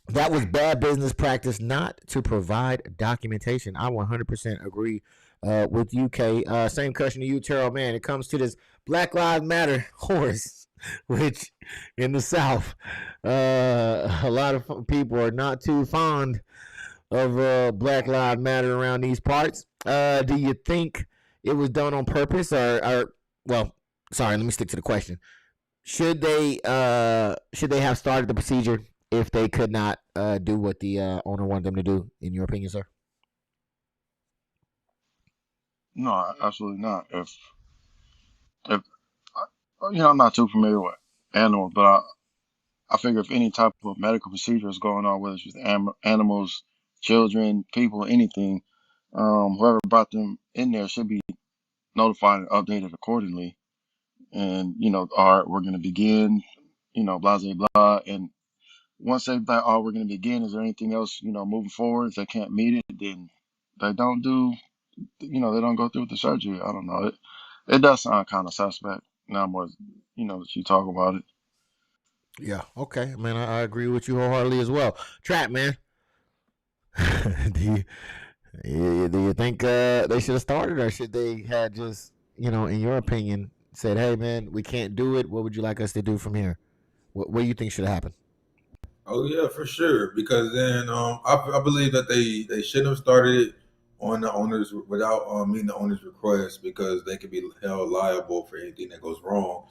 That was bad business practice not to provide documentation. I 100% agree with you, Kay. Same question to you, Terrell. Man, it comes to this Black Lives Matter horse, which in the South, a lot of people are not too fond of Black Lives Matter around these parts. Do you think it was done on purpose, well, sorry, let me stick to the question. Should they have started the procedure if they could not do what the owner wanted them to do, in your opinion, sir? No, absolutely not. If I'm not too familiar with animals, but I figure if any type of medical procedure is going on, whether it's with animals, children, people, anything, whoever brought them in there should be notified and updated accordingly. And we're going to begin, blah blah blah. And once they like, we're going to begin. Is there anything else, moving forward? If they can't meet it, then they don't do, they don't go through with the surgery. I don't know. It does sound kind of suspect now more, that you talk about it. Yeah. Okay, man. I agree with you wholeheartedly as well. Trap, man. do you think they should have started, or should they had just, in your opinion, said, "Hey, man, we can't do it. What would you like us to do from here?" What do you think should happen? Oh yeah, for sure. Because then I believe that they shouldn't have started it on the owners without meeting the owner's request, because they could be held liable for anything that goes wrong.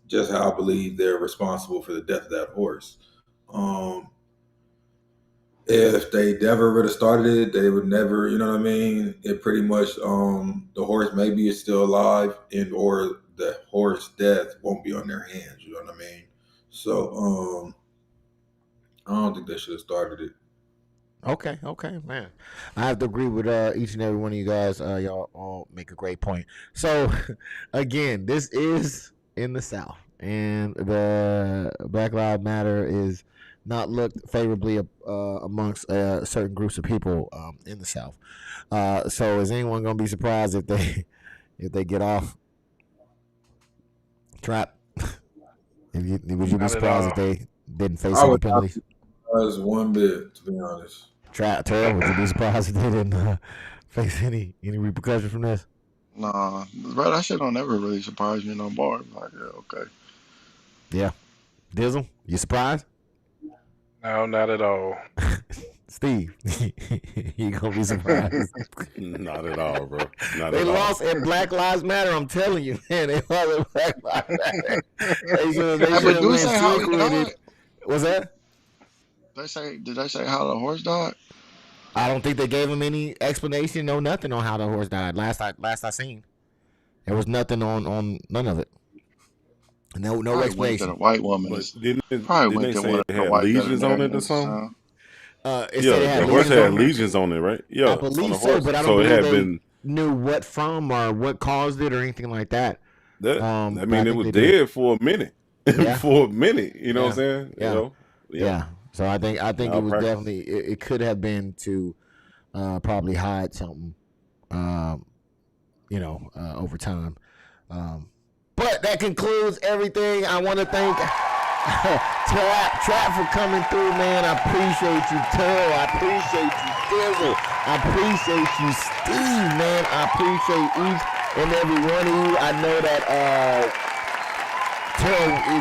Just how I believe they're responsible for the death of that horse. If they never would have started it, they would never, you know what I mean? It pretty much the horse maybe is still alive, and or the horse death won't be on their hands, you know what I mean? So I don't think they should have started it. Okay, man. I have to agree with each and every one of you guys. Y'all all make a great point. So, again, this is in the South, and the Black Lives Matter is not looked favorably amongst certain groups of people in the South. So, is anyone going to be surprised if they get off? Trap. Would you be surprised if they didn't face any penalties? As one bit, to be honest. Terrell, would you be surprised if they didn't face any repercussions from this? Nah, bro, that shit don't ever really surprise me no more. Like, yeah, okay. Yeah. Dizzle, you surprised? No, not at all. Steve, you gonna be surprised? Not at all, bro. They lost at Black Lives Matter. I'm telling you, man. They lost at Black Lives Matter. They should have went slick with it. What's that? Did they say how the horse died? I don't think they gave him any explanation, no nothing on how the horse died. Last I seen, there was nothing on none of it. No explanation. A white woman. Didn't they say it had lesions on it or something? The horse had lesions on it, right? Yeah, I believe so, but I don't believe they knew what from or what caused it or anything like that. I mean, it was dead for a minute. Yeah. For a minute, you know what I'm saying? Yeah. Yeah. So I think it was definitely it could have been to probably hide something, over time. But that concludes everything. I want to thank Trap for coming through, man. I appreciate you, Terrell. I appreciate you, Dizzle. I appreciate you, Steve, man. I appreciate each and every one of you. I know that Terrell, you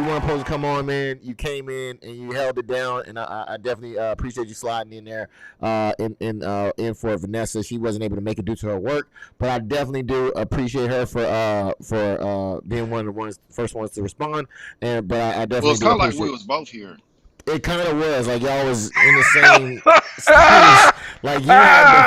weren't supposed to come on, man. You came in and you held it down, and I definitely appreciate you sliding in there in for Vanessa. She wasn't able to make it due to her work, but I definitely do appreciate her for being one of the first ones to respond. But I definitely it's kind of like we was both here. It kind of was like y'all was in the same space. Like you had the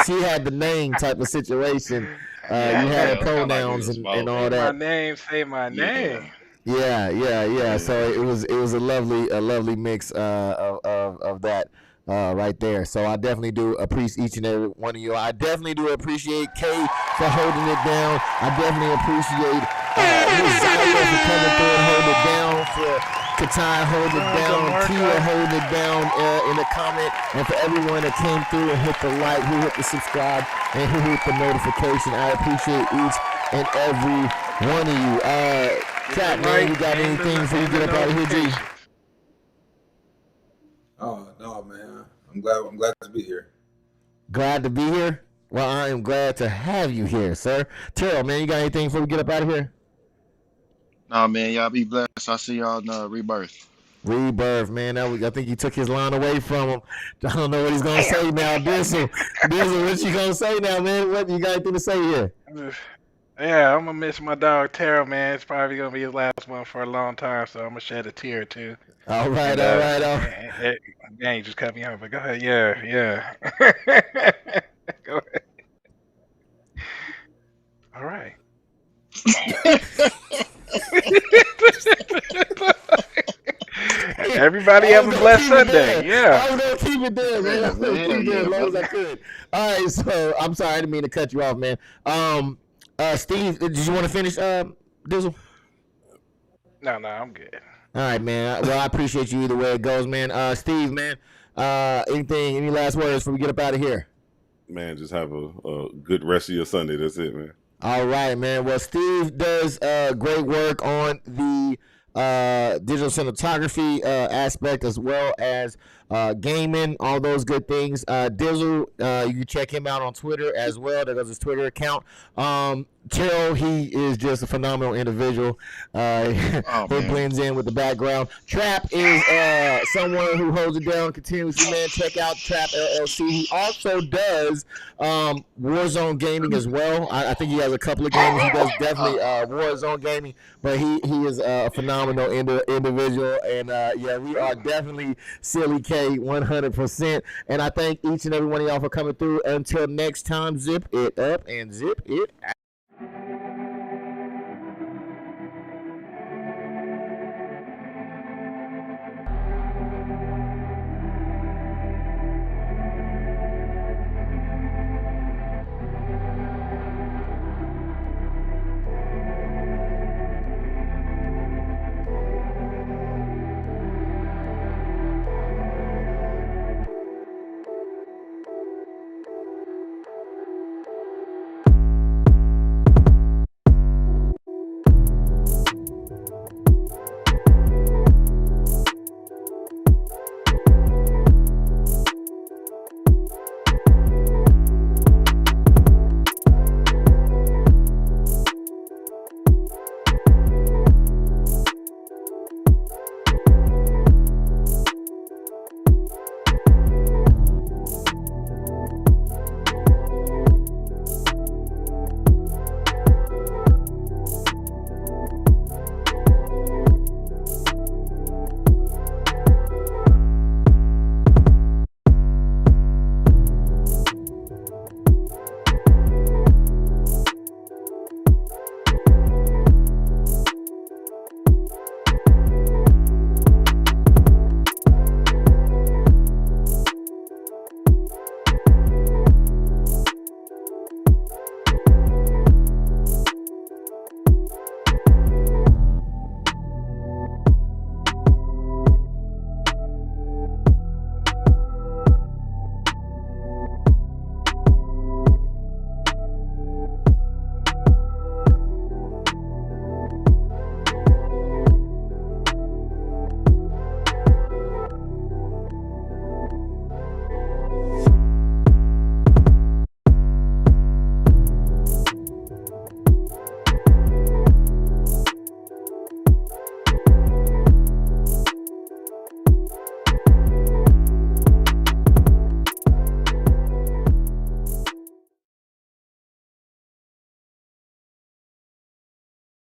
face, she had the name type of situation. You had the pronouns and all that. My name, say my name. Yeah. So it was a lovely mix of that right there. So I definitely do appreciate each and every one of you. I definitely do appreciate Kay for holding it down. I definitely appreciate Rosario for coming through and holding it down, for Katai holding it down, Tia holding it down in the comment, and for everyone that came through and hit the like, who hit the subscribe, and who hit the notification. I appreciate each and every one of you. Cat, man, you got anything before you get up out of here, G? Oh no, man. I'm glad to be here. Glad to be here? Well, I am glad to have you here, sir. Terrell, man, you got anything before we get up out of here? Nah, man, y'all be blessed. I'll see y'all in Rebirth. Rebirth, man. I think he took his line away from him. I don't know what he's gonna say now. Dizzle, what you gonna say now, man? What you got anything to say here? Yeah, I'm gonna miss my dog Terrell, man. It's probably gonna be his last one for a long time, so I'm gonna shed a tear or two. All right. Man, you just cut me off, but go ahead. Yeah. Go ahead. All right. Everybody have a blessed Sunday. Yeah. I was gonna keep it there, man. I was gonna keep it there as long as I could. All right, so I'm sorry, I didn't mean to cut you off, man. Steve, did you want to finish, Dizzle? No, I'm good. All right, man. Well, I appreciate you either way it goes, man. Steve, man, any last words before we get up out of here? Man, just have a good rest of your Sunday. That's it, man. All right, man. Well, Steve does great work on the digital cinematography aspect as well as gaming, all those good things. Dizzle, you can check him out on Twitter as well. That goes his Twitter account. Terrell, he is just a phenomenal individual who blends in with the background. Trap is someone who holds it down continuously, man. Check out Trap LLC. He also does Warzone gaming as well. I think he has a couple of games. He does definitely Warzone gaming, but he is a phenomenal individual. And yeah, we are definitely Silly K 100%. And I thank each and every one of y'all for coming through. Until next time, zip it up and zip it out.